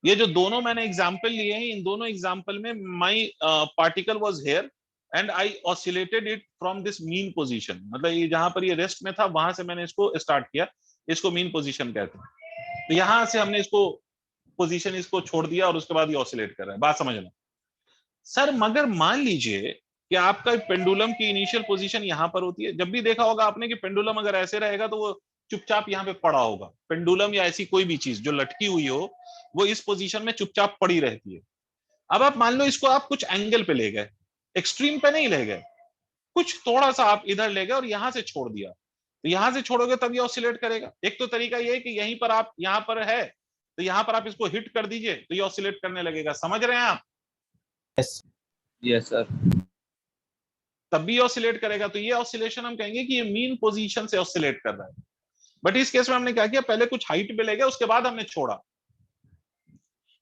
ये जो दोनों मैंने एग्जाम्पल लिए हैं, इन दोनों एग्जाम्पल में my particle was here and I oscillated it from this mean position, मतलब ये जहां पर ये रेस्ट में था वहां से मैंने इसको स्टार्ट किया, इसको मीन पोजीशन कहते हैं। तो यहां से हमने इसको पोजीशन इसको छोड़ दिया और उसके बाद ये ऑसिलेट कर रहा है। बात समझना सर, मगर मान लीजिए कि आपका पेंडुलम की इनिशियल पोजीशन यहां पर होती है। जब भी देखा होगा आपने कि पेंडुलम अगर ऐसे रहेगा तो वो चुपचाप यहाँ पे पड़ा होगा। पेंडुलम या ऐसी कोई भी चीज जो लटकी हुई हो वो इस पोजीशन में चुपचाप पड़ी रहती है। अब आप मान लो इसको आप कुछ एंगल पे ले गए, एक्सट्रीम पे नहीं ले गए, कुछ थोड़ा सा आप इधर ले गए और यहां से छोड़ दिया, तो यहां से छोड़ोगे तब ये ऑसिलेट करेगा। एक तो तरीका ये है कि यहीं पर आप यहां पर है तो यहां पर आप इसको हिट कर दीजिए तो ये ऑसिलेट करने लगेगा। समझ रहे हैं आप? Yes sir. तब भी ऑसिलेट करेगा। तो ये ऑसिलेशन हम कहेंगे कि ये मीन पोजीशन से ऑसिलेट कर रहा है। बट इस केस में हमने क्या किया, पहले कुछ हाइट पे ले गए उसके बाद हमने छोड़ा,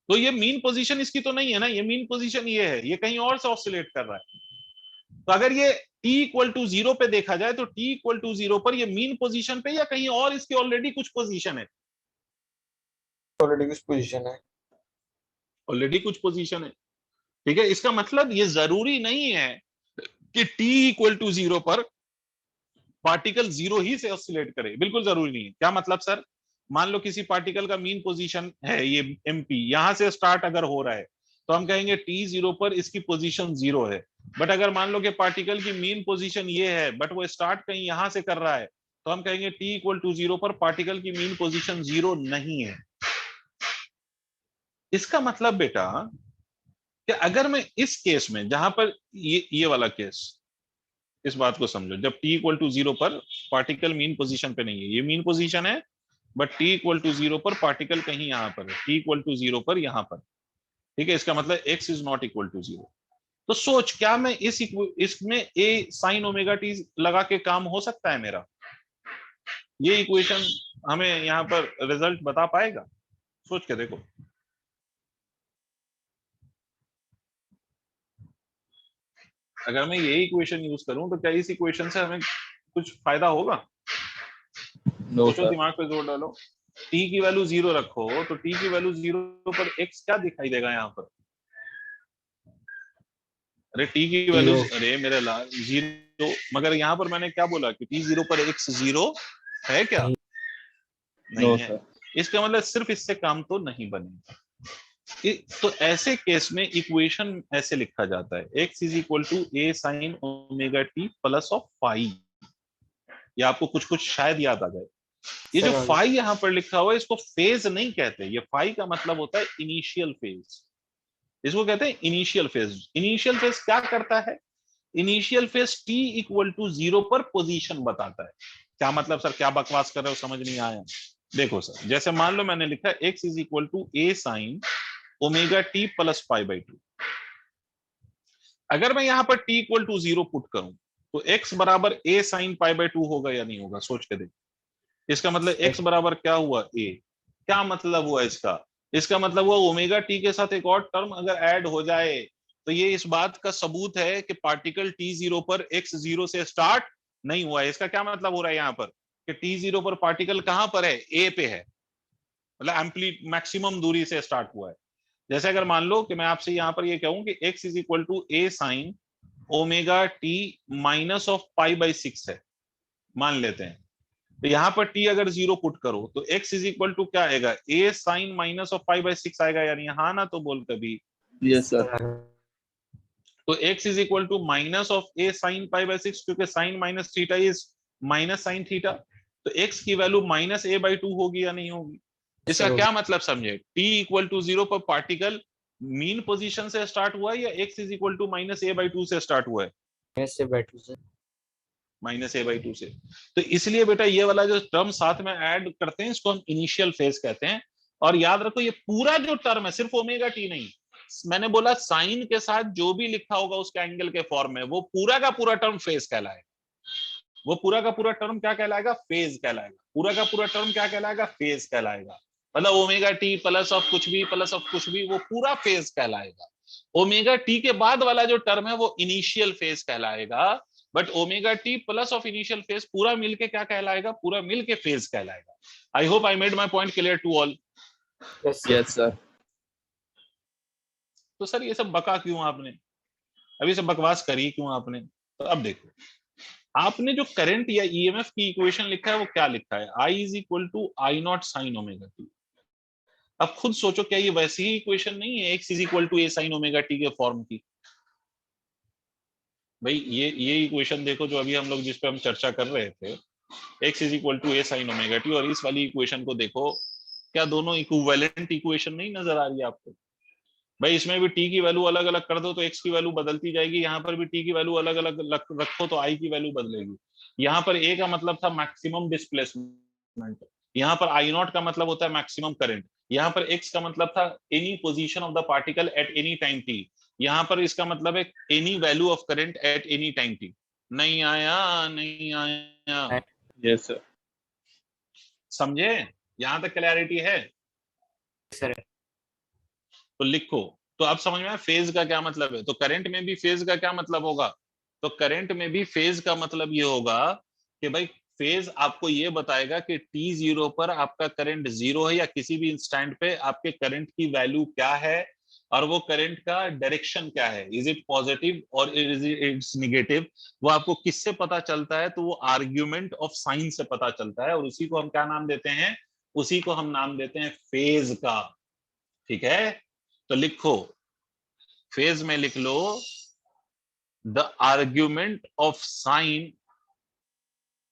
तो ये मीन पोजीशन इसकी तो नहीं है ना, ये मीन पोजीशन ये है, ये कहीं और से ऑसिलेट कर रहा है। तो अगर ये t इक्वल टू 0 पे देखा जाए तो t इक्वल टू 0 पर ये मीन पोजीशन पे या कहीं और इसकी ऑलरेडी कुछ पोजीशन है, ऑलरेडी कुछ पोजीशन है, ऑलरेडी कुछ पोजीशन है। ठीक है, इसका मतलब ये जरूरी नहीं है कि t इक्वल टू 0 पर पार्टिकल 0 ही से ऑसिलेट करे, बिल्कुल जरूरी नहीं है। क्या मतलब सर, मान लो किसी पार्टिकल का मीन पोजीशन है ये mp, यहां से स्टार्ट अगर हो रहा है तो हम कहेंगे t0 पर इसकी पोजीशन 0 है। बट अगर मान लो कि पार्टिकल की मीन पोजीशन ये है बट वो स्टार्ट कहीं यहां से कर रहा है तो हम कहेंगे t इक्वल टू 0 पर पार्टिकल की मीन पोजीशन 0 नहीं है। इसका मतलब बेटा कि अगर मैं इस केस में जहां पर ये वाला केस, इस बात को समझो, जब t इक्वल टू 0 पर पार्टिकल मीन पोजीशन पे नहीं है, ये मीन पोजीशन है बट t इक्वल टू 0 पर पार्टिकल कहीं यहां पर है, t इक्वल टू 0 पर यहां पर। ठीक है, इसका मतलब x is not equal to 0। तो सोच, क्या मैं इसमें a sin ओमेगा t लगा के काम हो सकता है मेरा? ये इक्वेशन हमें यहां पर रिजल्ट बता पाएगा? सोच के देखो। अगर मैं यही इक्वेशन यूज करूं तो क्या इस इक्वेशन से हमें कुछ फायदा होगा? नो सोचो, सर। दिमाग पे जोर डालो। t की वैल्यू 0 रखो तो t की वैल्यू 0 पर x क्या दिखाई देगा यहाँ पर? अरे t की वैल्यू, अरे मेरे लाल 0, मगर यहाँ पर मैंने क्या बोला कि t 0 पर x 0 है क्या? नहीं है। इसका मतलब सिर्फ इससे काम तो नहीं बनेगा। तो ऐसे केस में इक्वेशन ऐसे लिखा जाता है, x is equal to a sin omega t plus of phi. ये आपको कुछ कुछ शायद याद आ जाए। ये जो फाई यहाँ पर लिखा हुआ है इसको फेज नहीं कहते, ये फाई का मतलब होता है इनिशियल फेज, इसको कहते हैं इनिशियल फेज। इनिशियल फेज क्या करता है? Initial phase t equal to 0 पर पोजीशन बताता है। क्या मतलब सर, क्या बकवास कर रहे हो, समझ नहीं आया? देखो सर, जैसे मान लो मैंने लिखा x is equal to a sin omega t plus pi by 2। अगर मैं यहां पर t इक्वल टू 0 पुट करूं तो x बराबर a sin पाई बाई 2 होगा या नहीं होगा? सोच के देख। इसका मतलब x बराबर क्या हुआ? a। क्या मतलब हुआ इसका? इसका मतलब हुआ ओमेगा t के साथ एक और टर्म अगर ऐड हो जाए तो ये इस बात का सबूत है कि पार्टिकल t0 पर x 0 से स्टार्ट नहीं हुआ है। इसका क्या मतलब हो रहा है यहाँ पर कि t0 पर पार्टिकल कहां पर है? a पे है, मतलब एम्पली मैक्सिमम दूरी से स्टार्ट हुआ है। जैसे अगर मान लो कि मैं आपसे यहां पर ये कहूं कि x is equal to a sine omega t minus of pi by 6 है, मान लेते हैं। तो यहां पर t अगर 0 पुट करो तो x इज इक्वल टू क्या आएगा? a sine minus of pi by 6 आएगा, यानी हाँ ना तो बोल कभी। Yes sir. तो x is equal to minus of a sine pi by 6, क्योंकि sine minus theta is minus sine theta, तो x की वैल्यू माइनस a बाई 2 होगी या नहीं होगी? इसका क्या मतलब समझे? t इक्वल टू 0 पर पार्टिकल मीन पोजीशन से स्टार्ट हुआ है या x is equal to minus a by 2 से स्टार्ट हुआ है? माइनस a बाई 2 से। तो इसलिए बेटा ये वाला जो टर्म साथ में ऐड करते हैं इसको हम इनिशियल फेज कहते हैं। और याद रखो ये पूरा जो टर्म है सिर्फ ओमेगा टी नहीं, मैंने बोला साइन के साथ जो भी लिखा होगा उसके एंगल के फॉर्म में वो पूरा का पूरा टर्म फेज कहलाएगा। वो पूरा का पूरा टर्म क्या कहलाएगा? फेज कहलाएगा। पूरा का पूरा टर्म क्या कहलाएगा? फेज कहलाएगा। मतलब ओमेगा टी प्लस ऑफ कुछ भी प्लस ऑफ कुछ भी वो पूरा फेज कहलाएगा। ओमेगा टी के बाद वाला जो टर्म है वो इनिशियल फेज कहलाएगा, but omega t plus of initial phase पूरा मिलके क्या कहलाएगा? पूरा मिलके फेज कहलाएगा। I hope I made my point clear to all. Yes sir. तो सर ये सब बका क्यों आपने, अभी सब बकवास करी क्यों आपने? तो अब देखो, आपने जो करंट या ईएमएफ की इक्वेशन लिखा है वो क्या लिखा है, I is equal to I naught sine omega t. अब खुद सोचो, क्या ये वैसी ही इक्वेशन नहीं है x is equal to A sine omega t के फॉर्म की? भाई ये इक्वेशन देखो जो अभी हम लोग जिस पे हम चर्चा कर रहे थे, x is equal to A sine omega t, और इस वाली इक्वेशन को देखो, क्या दोनों इक्विवेलेंट इक्वेशन नहीं नजर आ रही है आपको? भाई इसमें भी t की वैल्यू अलग अलग कर दो तो x की वैल्यू बदलती जाएगी, यहाँ पर भी t की वैल्यू अलग अलग रखो तो i की वैल्यू बदलेगी। यहाँ पर a का मतलब था मैक्सिमम डिस्प्लेसमेंट, यहाँ पर आई नॉट का मतलब होता है मैक्सिमम करंट, यहाँ पर x का मतलब था any position of the particle at any time t, यहाँ पर इसका मतलब है any value of current at any time t। नहीं आया, नहीं आया? Yes, sir. समझे? यहां तक क्लैरिटी है? सर तो लिखो। तो अब समझ में आया फेज का क्या मतलब है। तो करंट में भी फेज का क्या मतलब होगा, तो करंट में भी फेज का मतलब ये होगा कि भाई फेज आपको ये बताएगा कि t0 पर आपका करंट 0 है या किसी भी इंस्टेंट पे आपके करंट की वैल्यू क्या है, और वो करंट का डायरेक्शन क्या है, इज इट पॉजिटिव और इज इट्स निगेटिव। वो आपको किससे पता चलता है, तो वो आर्ग्यूमेंट ऑफ साइन से पता चलता है, और उसी को हम क्या नाम देते हैं, उसी को हम नाम देते हैं फेज का। ठीक है, तो लिखो, फेज में लिख लो, the argument of sine,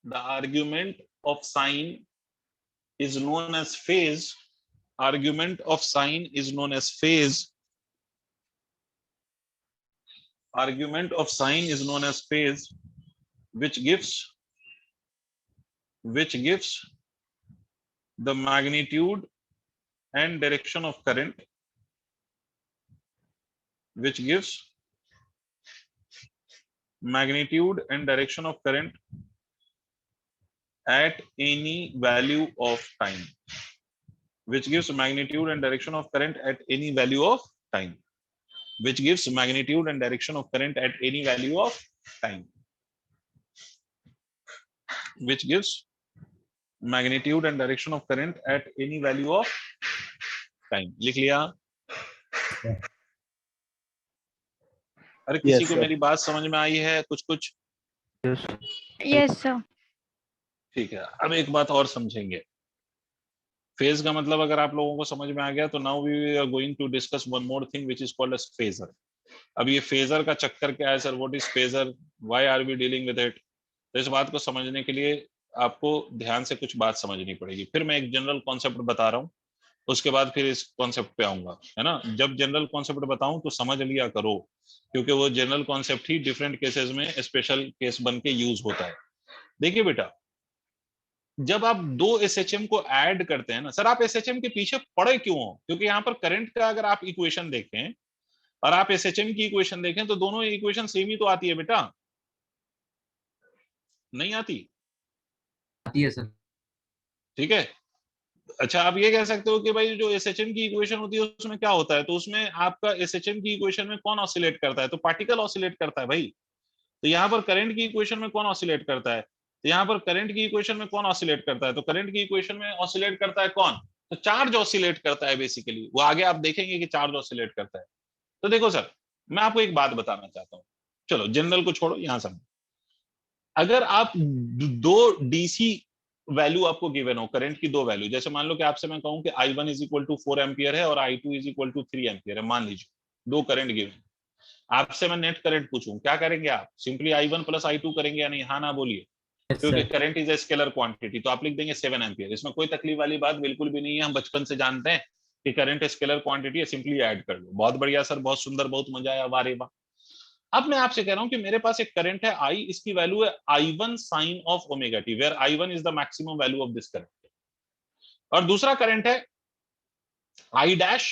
the argument of sine is known as phase, argument of sine is known as phase, argument of sine is known as phase, which gives the magnitude and direction of current, which gives magnitude and direction of current at any value of time, which gives magnitude and direction of current at any value of time, which gives magnitude and direction of current at any value of time, which gives magnitude and direction of current at any value of time। लिख लिया? अरे किसी Yes, को sir. मेरी बात समझ में आई है कुछ कुछ? Yes, sir. ठीक है, अब एक बात और समझेंगे। फेज का मतलब अगर आप लोगों को समझ में आ गया, तो now we are going to discuss one more thing which is called as phasor. अब ये फेजर का चक्कर क्या है sir, what is phasor, why are we dealing with it? तो इस बात को समझने के लिए आपको ध्यान से कुछ बात समझनी पड़ेगी। फिर मैं एक जनरल कॉन्सेप्ट बता रहा हूँ, उसके बाद फिर इस कॉन्सेप्ट पे आऊंगा, है ना। जब जनरल कॉन्सेप्ट बताऊं तो समझ लिया करो, क्योंकि वो जनरल कॉन्सेप्ट ही डिफरेंट केसेस में स्पेशल केस बन के यूज होता है। देखिए बेटा, जब आप दो एसएचएम को ऐड करते हैं ना सर, आप एसएचएम के पीछे पड़े क्यों हो? क्योंकि यहाँ पर करंट का अगर आप इक्वेशन देखें और आप एसएचएम की इक्वेशन देखें तो दोनों इक्वेशन सेम ही तो आती है बेटा, नहीं आती? आती है सर। ठीक है, अच्छा आप ये कह सकते हो कि भाई जो एसएचएम की इक्वेशन होती है उसमें क्या होता है, तो उसमें आपका एसएचएम की इक्वेशन में कौन ऑसिलेट करता है, तो पार्टिकल ऑसिलेट करता है भाई। तो यहाँ पर करंट की इक्वेशन में कौन ऑसिलेट करता है, तो यहाँ पर करंट की इक्वेशन में कौन ऑसिलेट करता है, तो करंट की इक्वेशन में ऑसिलेट करता है कौन, तो चार्ज ऑसिलेट करता है बेसिकली। वो आगे आप देखेंगे कि चार्ज ऑसिलेट करता है। तो देखो सर, मैं आपको एक बात बताना चाहता हूँ, चलो जनरल को छोड़ो, यहां समझो। अगर आप दो डीसी वैल्यू आपको गिवन हो, करंट की दो वैल्यू, जैसे मान लो कि आपसे मैं कहूं कि I1 is equal to 4 ampere है और I2 is equal to 3 ampere है, मान लीजिए दो करंट गिवन। आपसे मैं नेट करंट पूछूं, क्या करेंगे आप? सिंपली I1 प्लस I2 करेंगे या नहीं? हाँ ना बोलिए, क्योंकि current is a scalar quantity, तो आप लिख देंगे 7 एम्पियर। इसमें कोई तकलीफ वाली बात बिल्कुल भी नहीं है, हम बचपन से जानते हैं कि करंट स्केलर क्वांटिटी है, सिंपली ऐड कर लो। बहुत बढ़िया सर, बहुत सुंदर, बहुत मजा आया, वाह रे वाह। अब मैं आपसे कह रहा हूं कि मेरे पास एक करंट है I, इसकी वैल्यू है I1 sine of omega T, where I1 is the maximum value of this current. और दूसरा करंट है I डैश,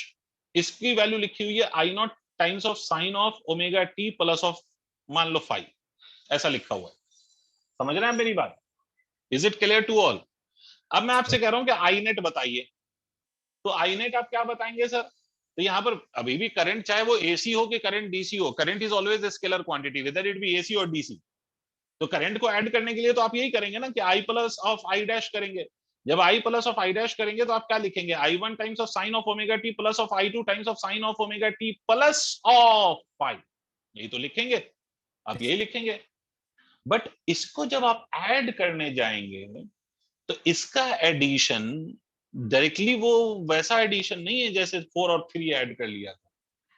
इसकी वैल्यू लिखी हुई है I0 times of sine of omega t plus of मान लो 5, ऐसा लिखा हुआ है। समझ रहे हैं मेरी बात? Is it clear to all? अब मैं आपसे कह रहा हूं कि आई नेट बताइए, तो आई नेट आप क्या बताएंगे सर? तो यहां पर अभी भी करंट, चाहे वो एसी हो कि करंट डीसी हो, current is always a scalar quantity whether it be AC और डीसी। तो करंट को ऐड करने के लिए तो आप यही करेंगे ना कि I plus of I dash करेंगे। जब i plus of i dash करेंगे तो आप क्या लिखेंगे, i1 times of sine of omega t plus of i2 times of sine of omega t plus of phi, यही तो लिखेंगे, आप यही लिखेंगे। बट इसको जब आप ऐड करने जाएंगे तो इसका एडिशन डायरेक्टली वो वैसा एडिशन नहीं है जैसे 4 और 3 ऐड कर लिया था।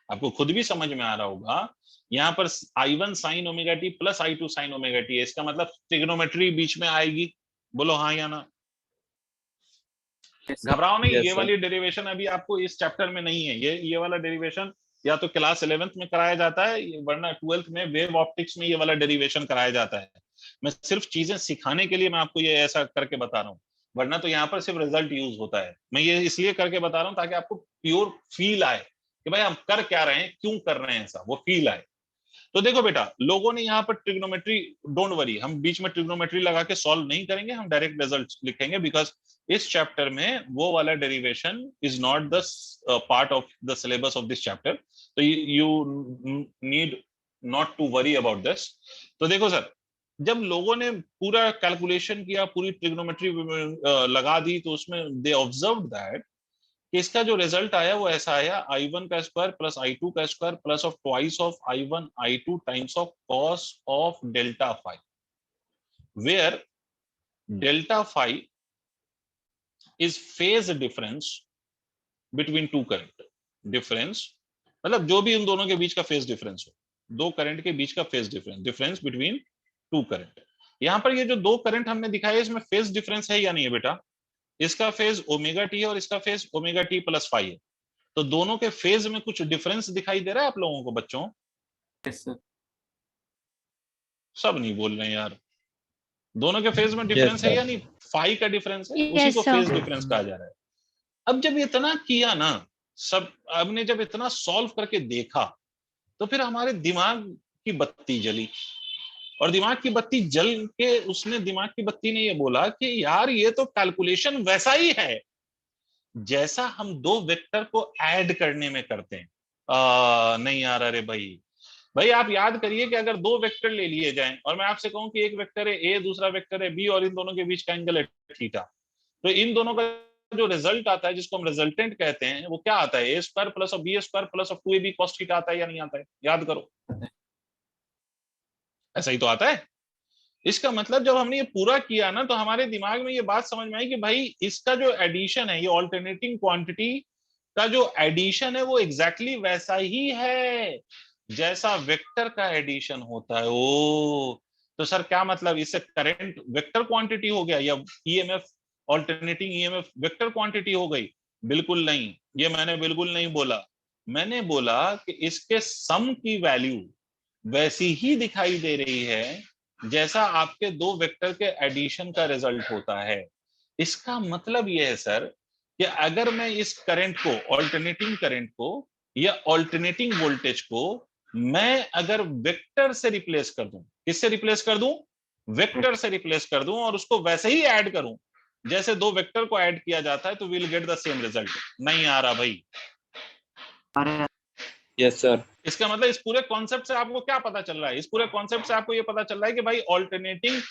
आपको खुद भी समझ में आ रहा होगा, यहाँ पर i1 sign omega t plus i2 sign omega t है, इसका मतलब ट्रिग्नोमेट्री बीच में आएगी, बोलो हाँ या ना। घबराओ नहीं, ये वाली डेरिवेशन अभी आपको इस चैप्टर में नहीं है, ये वाला डेरिवेशन या तो क्लास 11th में कराया जाता है, वरना 12th में वेव ऑप्टिक्स में ये वाला डेरिवेशन कराया जाता है। मैं सिर्फ चीजें सिखाने के लिए मैं आपको ये ऐसा करके बता रहा हूँ, वरना तो यहाँ पर सिर्फ रिजल्ट यूज होता है। मैं ये इसलिए करके बता रहा हूँ ताकि आपको प्योर फील आए कि भाई हम कर क्या रहे हैं, क्यों कर रहे हैं, ऐसा वो फील आए। तो देखो बेटा, लोगों ने यहाँ पर ट्रिग्नोमेट्री, डोंट वरी, हम बीच में ट्रिग्नोमेट्री लगा के सॉल्व नहीं करेंगे, हम डायरेक्ट रिजल्ट लिखेंगे, बिकॉज इस चैप्टर में वो वाला derivation is not the part of the syllabus of this chapter, तो you need not to worry about this. तो देखो सर, जब लोगों ने पूरा कैलकुलेशन किया, पूरी ट्रिग्नोमेट्री लगा दी, तो उसमें दे ऑब्जर्व्ड दैट कि इसका जो रिजल्ट आया वो ऐसा आया, i1 का स्क्वायर प्लस i2 का square plus of twice of i1 i2 times of cos of delta phi, where delta phi is phase difference between two current. Difference मतलब जो भी उन दोनों के बीच का फेज डिफरेंस हो, दो करंट के बीच का phase difference between two current. यहां पर ये जो दो करंट हमने दिखाया, इसमें फेज डिफरेंस है या नहीं है बेटा? इसका फेज ओमेगा टी है और इसका phase omega t plus phi है, तो दोनों के फेज में कुछ डिफरेंस दिखाई दे रहा है आप लोगों को बच्चों? Yes sir. सब नहीं बोल रहे हैं यार, दोनों के फेज में डिफरेंस है या नहीं? फाई का डिफरेंस है, उसी Yes, को sir. फेज डिफरेंस कहा जा रहा है। अब जब इतना किया ना, सब हमने जब इतना सॉल्व करके देखा, तो फिर हमारे दिमाग की बत्ती जली, और दिमाग की बत्ती जल के उसने, दिमाग की बत्ती ने ये बोला कि यार ये तो कैलकुलेशन वैसा ही है जैसा हम दो वेक्टर को ऐड करने में करते हैं। नहीं यार, अरे भाई आप याद करिए कि अगर दो वेक्टर ले लिए जाएं और मैं आपसे कहूं कि एक वेक्टर है ए, दूसरा वेक्टर है बी, और इन दोनों के बीच का एंगल है थीटा, तो इन दोनों का जो रिजल्ट आता है, जिसको हम रिजल्टेंट कहते हैं, वो क्या आता है? A square plus of b square plus of 2ab cos theta आता है या नहीं आता है? याद करो, ऐसा ही तो आता है। इसका मतलब जब हमने ये पूरा किया ना, तो हमारे दिमाग में ये बात समझ में आई कि भाई इसका जो एडिशन है, ये ऑल्टरनेटिंग क्वांटिटी का जो एडिशन है, वो एग्जैक्टली वैसा ही है जैसा वेक्टर का एडिशन होता है। ओ, तो सर क्या मतलब, इससे करंट वेक्टर क्वांटिटी हो गया या EMF, alternating EMF vector quantity हो गई? बिल्कुल नहीं, ये मैंने बिल्कुल नहीं बोला। मैंने बोला कि इसके सम की वैल्यू वैसी ही दिखाई दे रही है जैसा आपके दो वेक्टर के एडिशन का रिजल्ट होता है। इसका मतलब यह है सर कि अगर मैं इस करंट को, ऑल्टरनेटिंग करंट को या ऑल्टरनेटिंग वोल्टेज को मैं अगर वेक्टर से रिप्लेस कर दूं, किससे रिप्लेस कर दूं? वेक्टर से रिप्लेस कर दूं, और उसको वैसे ही ऐड करूं जैसे दो वेक्टर को ऐड किया जाता है, तो will get the same result. नहीं आ रहा भाई? Yes sir. इसका मतलब इस पूरे कॉन्सेप्ट से आपको क्या पता चल रहा है? इस पूरे कॉन्सेप्ट से आपको ये पता चल रहा है कि भाई ऑल्टरनेटिंग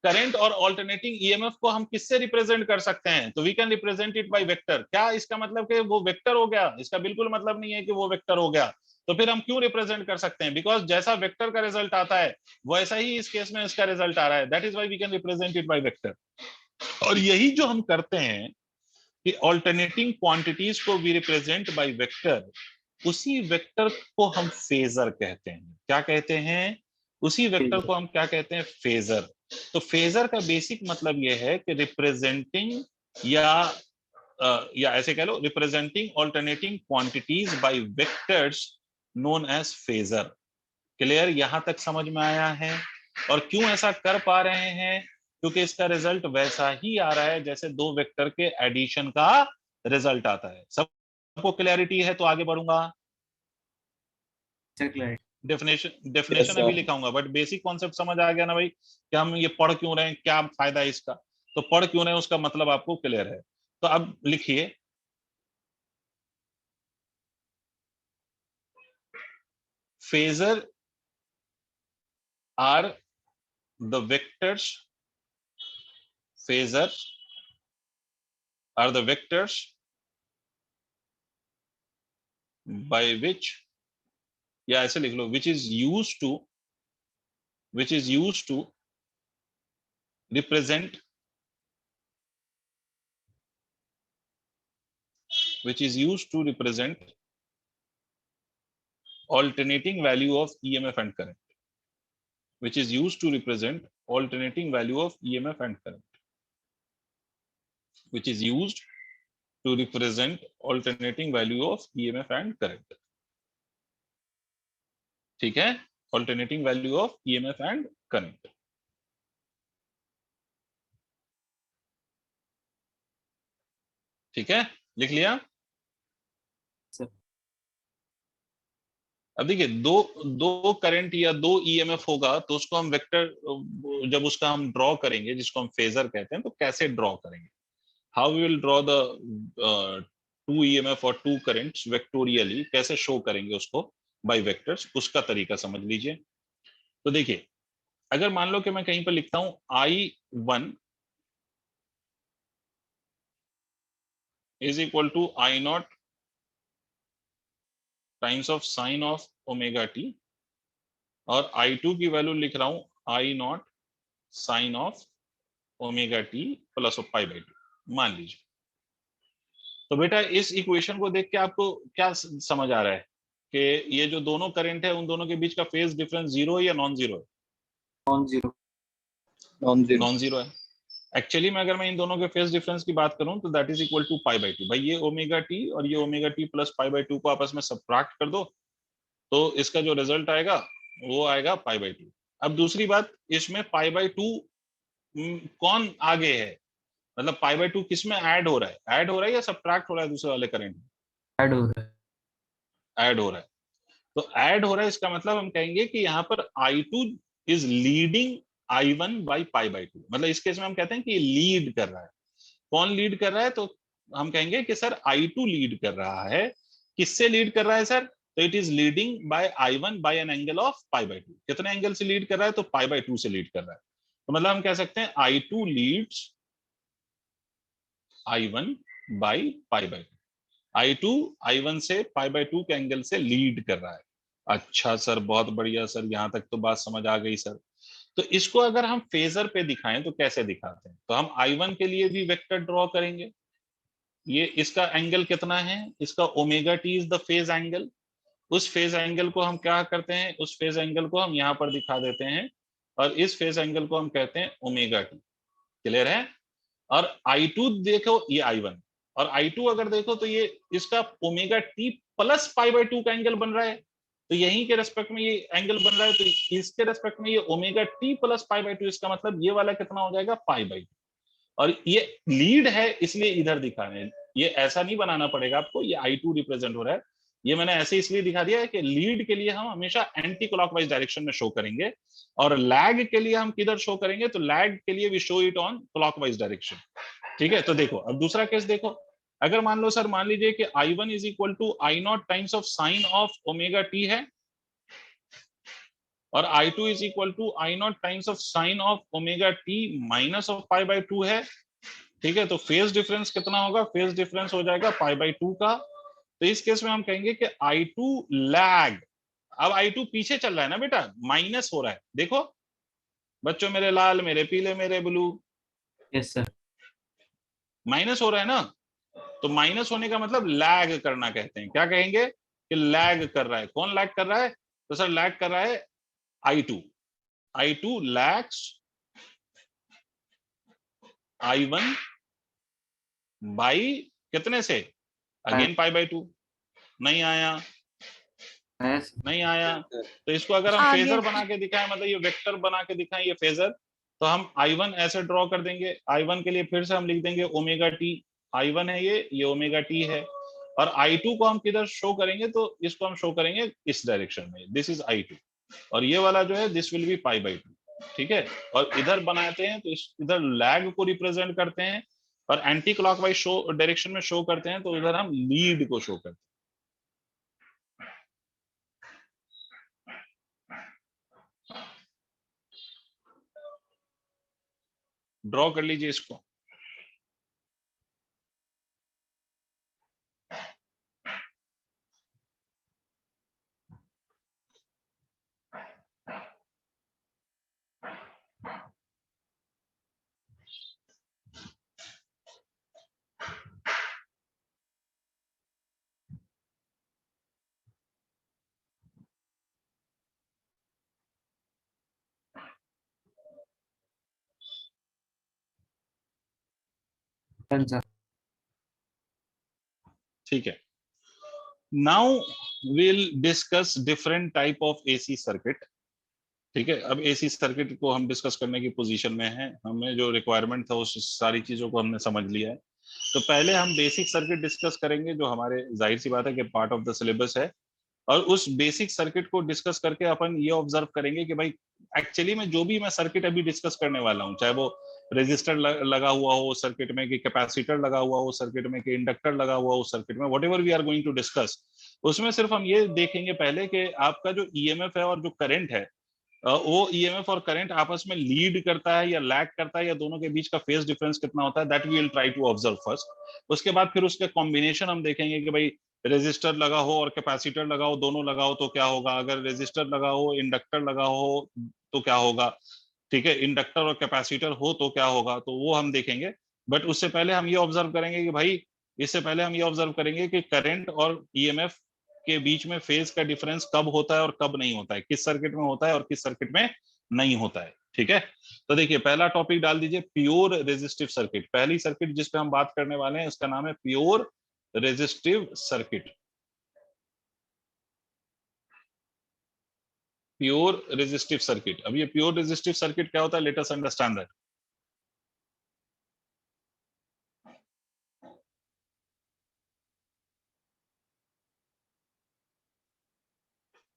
करंट और ऑल्टरनेटिंग ईएमएफ को हम किससे रिप्रेजेंट कर सकते हैं? तो we can represent it by vector. क्या इसका मतलब कि वो वेक्टर हो गया? इसका बिल्कुल मतलब नहीं है कि वो वेक्टर हो गया। तो फिर हम क्यों रिप्रेजेंट कर सकते हैं? बिकॉज जैसा वेक्टर का रिजल्ट आता है वैसा ही इस केस में इसका रिजल्ट आ रहा है, that is why we can represent it by vector. और यही जो हम करते हैं कि ऑल्टरनेटिंग क्वांटिटीज को वी रिप्रेजेंट बाय वेक्टर, उसी वेक्टर को हम फेजर कहते हैं। क्या कहते हैं? उसी वेक्टर को हम क्या कहते हैं? फेजर। तो फेजर का बेसिक मतलब यह है कि रिप्रेजेंटिंग या ऐसे कह लो, representing alternating quantities by vectors known as phasor. Clear? यहां तक समझ में आया है? और क्यों ऐसा कर पा रहे हैं? क्योंकि इसका रिजल्ट वैसा ही आ रहा है जैसे दो वेक्टर के एडिशन का रिजल्ट आता है। सबको क्लैरिटी है? तो आगे बढ़ूंगा। डेफिनेशन अभी लिखाऊंगा, बट बेसिक कॉन्सेप्ट समझ आ गया ना भाई कि हम ये पढ़ क्यों रहे हैं, क्या फायदा है इसका? तो पढ़ क्यों रहे हैं उसका मतलब आपको क्लियर है। तो अब लिखिए, phasor are the vectors, phasor are the vectors by which, या ऐसे लिख लो, which is used to represent alternating value of EMF and current, which is used to represent alternating value of EMF and current, which is used to represent alternating value of EMF and current. ठीक है, alternating value of EMF and current. ठीक है, लिख लिया। सर। अब देखिए, दो करंट या दो ईएमएफ होगा तो उसको हम वेक्टर, जब उसका हम ड्रॉ करेंगे, जिसको हम फेजर कहते हैं, तो कैसे ड्रॉ करेंगे, how we will draw the two EMF और टू करंट्स वेक्टोरियली, कैसे शो करेंगे उसको बाय वेक्टर्स, उसका तरीका समझ लीजिए। तो देखिए, अगर मान लो कि मैं कहीं पर लिखता हूं I1 is equal to I0 times of sine of omega t, और I2 की वैल्यू लिख रहा हूं I0 sine of omega t plus of pi by two, मान लीजिए। तो बेटा इस इक्वेशन को देख के आपको क्या समझ आ रहा है कि ये जो दोनों करंट है उन दोनों के बीच का फेज डिफरेंस जीरो है या नॉन जीरो है? Non zero. नॉन जीरो है। एक्चुअली में अगर मैं इन दोनों के फेज डिफरेंस की बात करूं तो that is equal to pi by two. भाई ये ओमेगा टी और ये omega t plus pi by two को आपस में सबट्रैक्ट कर दो तो इसका जो रिजल्ट आएगा वो आएगा पाई बाई टू। अब दूसरी बात, इसमें पाई बाई टू कौन आगे है, मतलब पाई बाई टू किस में ऐड हो रहा है, ऐड हो रहा है या सबट्रैक्ट हो रहा है दूसरे वाले करंट में? ऐड हो रहा है। ऐड हो रहा है। तो ऐड हो रहा है, इसका मतलब हम कहेंगे कि यहाँ पर I2 is leading I1 by pi by to. मतलब इस केस में हम कहते हैं कि लीड कर रहा है। कौन लीड कर रहा है? तो हम कहेंगे कि सर I2 लीड कर रहा है। किससे लीड कर रहा है सर? तो it is leading by I1 by an angle of pi by two. कितने एंगल से लीड कर रहा है? तो पाई बाई टू से लीड कर रहा है। तो मतलब हम कह सकते हैं I2 leads I1 by pi by two. I2 I1 से पाई बाई टू के एंगल से लीड कर रहा है। अच्छा सर, बहुत बढ़िया सर, यहां तक तो बात समझ आ गई सर। तो इसको अगर हम फेजर पे दिखाएं तो कैसे दिखाते हैं? तो हम I1 के लिए भी वेक्टर ड्रॉ करेंगे। ये इसका एंगल कितना है? इसका omega T is the phase angle. उस फेज एंगल को हम क्या करते हैं? उस फेज एंगल को हम यहाँ पर दिखा देते हैं और इस फेज एंगल को हम कहते हैं ओमेगा टी। क्लियर है? और I2 देखो, ये I1, और I2 अगर देखो तो ये इसका omega t plus pi by to का एंगल बन रहा है। तो यहीं के रेस्पेक्ट में ये एंगल बन रहा है, तो इसके रेस्पेक्ट में ये omega t plus pi by to, इसका मतलब ये वाला कितना हो जाएगा? पाई बाई टू। और ये लीड है इसलिए इधर दिखा रहे हैं। ये ऐसा नहीं बनाना पड़ेगा आपको, ये I2 रिप्रेजेंट हो रहा है। ये मैंने ऐसे इसलिए दिखा दिया है कि लीड के लिए हम हमेशा एंटी क्लॉकवाइज डायरेक्शन में शो करेंगे और लैग के लिए हम किधर शो करेंगे? तो लैग के लिए we show it on clockwise direction. ठीक है, तो देखो अब दूसरा केस देखो। अगर मान लो सर, मान लीजिए कि I1 is equal to I0 times of sine of omega t है और I2 is equal to I0 times of sine of omega t minus of pi by two है। ठीक है, तो फेज डिफरेंस कितना होगा? फेज डिफरेंस हो जाएगा पाई बाई टू का। तो इस केस में हम कहेंगे कि I2 लैग। अब I2 पीछे चल रहा है ना बेटा, माइनस हो रहा है। देखो बच्चों, मेरे लाल, मेरे पीले, मेरे ब्लू, यस सर। माइनस हो रहा है ना। तो माइनस होने का मतलब लैग करना कहते हैं। क्या कहेंगे? कि लैग कर रहा है। कौन लैग कर रहा है? तो सर लैग कर रहा है I2 लैग्स I1 बाई कितने से? Again pi by to. नहीं आया? यस नहीं आया। तो इसको अगर हम आ फेजर गया। बना के दिखाएं, मतलब ये वेक्टर बना के दिखाएं ये फेजर, तो हम I1 ऐसे ड्रॉ कर देंगे। I1 के लिए फिर से हम लिख देंगे ओमेगा टी। I1 है ये ओमेगा टी है। और I2 को हम किधर शो करेंगे? तो इसको हम शो करेंगे इस डायरेक्शन में, दिस इज I2। और ये वाला जो है this will B pi by to. ठीक है, और इधर बनाते हैं तो इधर लैग को रिप्रेजेंट करते हैं और एंटी क्लॉकवाइज शो डायरेक्शन में शो करते हैं, तो इधर हम लीड को शो करते हैं। ड्रॉ कर लीजिए इसको। Done, sir. ठीक है, now will discuss different type of AC circuit. ठीक है, अब एसी सर्किट को हम डिस्कस करने की पोजीशन में हैं, हमें जो रिक्वायरमेंट था उस सारी चीजों को हमने समझ लिया है। तो पहले हम बेसिक सर्किट डिस्कस करेंगे, जो हमारे जाहिर सी बात है कि पार्ट ऑफ द सिलेबस है। और उस बेसिक सर्किट को डिस्कस करके अपन ये ऑब्जर्व करेंगे कि भाई एक्चुअली में जो भी मैं सर्किट अभी डिस्कस करने वाला हूँ, चाहे वो रेजिस्टर लगा हुआ हो सर्किट में, कि कैपेसिटर लगा हुआ हो सर्किट में, कि इंडक्टर लगा हुआ हो सर्किट में, whatever we are going to discuss, उसमें सिर्फ हम ये देखेंगे पहले कि आपका जो ईएमएफ है और जो करंट है, वो ईएमएफ और करंट आपस में लीड करता है या लैग करता है, या दोनों के बीच का फेज डिफरेंस कितना होता है, that we will try to observe first. उसके बाद फिर उसके कॉम्बिनेशन हम देखेंगे कि भाई रेजिस्टर लगा हो और कैपेसिटर लगा हो, दोनों लगा हो तो क्या होगा, अगर रेजिस्टर लगा हो इंडक्टर लगा हो तो क्या होगा, ठीक है, इंडक्टर और कैपेसिटर हो तो क्या होगा, तो वो हम देखेंगे। बट उससे पहले हम ये ऑब्जर्व करेंगे कि भाई, इससे पहले हम ये ऑब्जर्व करेंगे कि करंट और ईएमएफ के बीच में फेज का डिफरेंस कब होता है और कब नहीं होता है, किस सर्किट में होता है और किस सर्किट में नहीं होता है। ठीक है, तो देखिए पहला टॉपिक डाल दीजिए, प्योर रेजिस्टिव सर्किट। पहली सर्किट जिस पे हम बात करने वाले हैं उसका नाम है pure resistive circuit. Pure resistive circuit. अब ये प्योर रेजिस्टिव सर्किट क्या होता है, लेट अस अंडरस्टैंड दैट।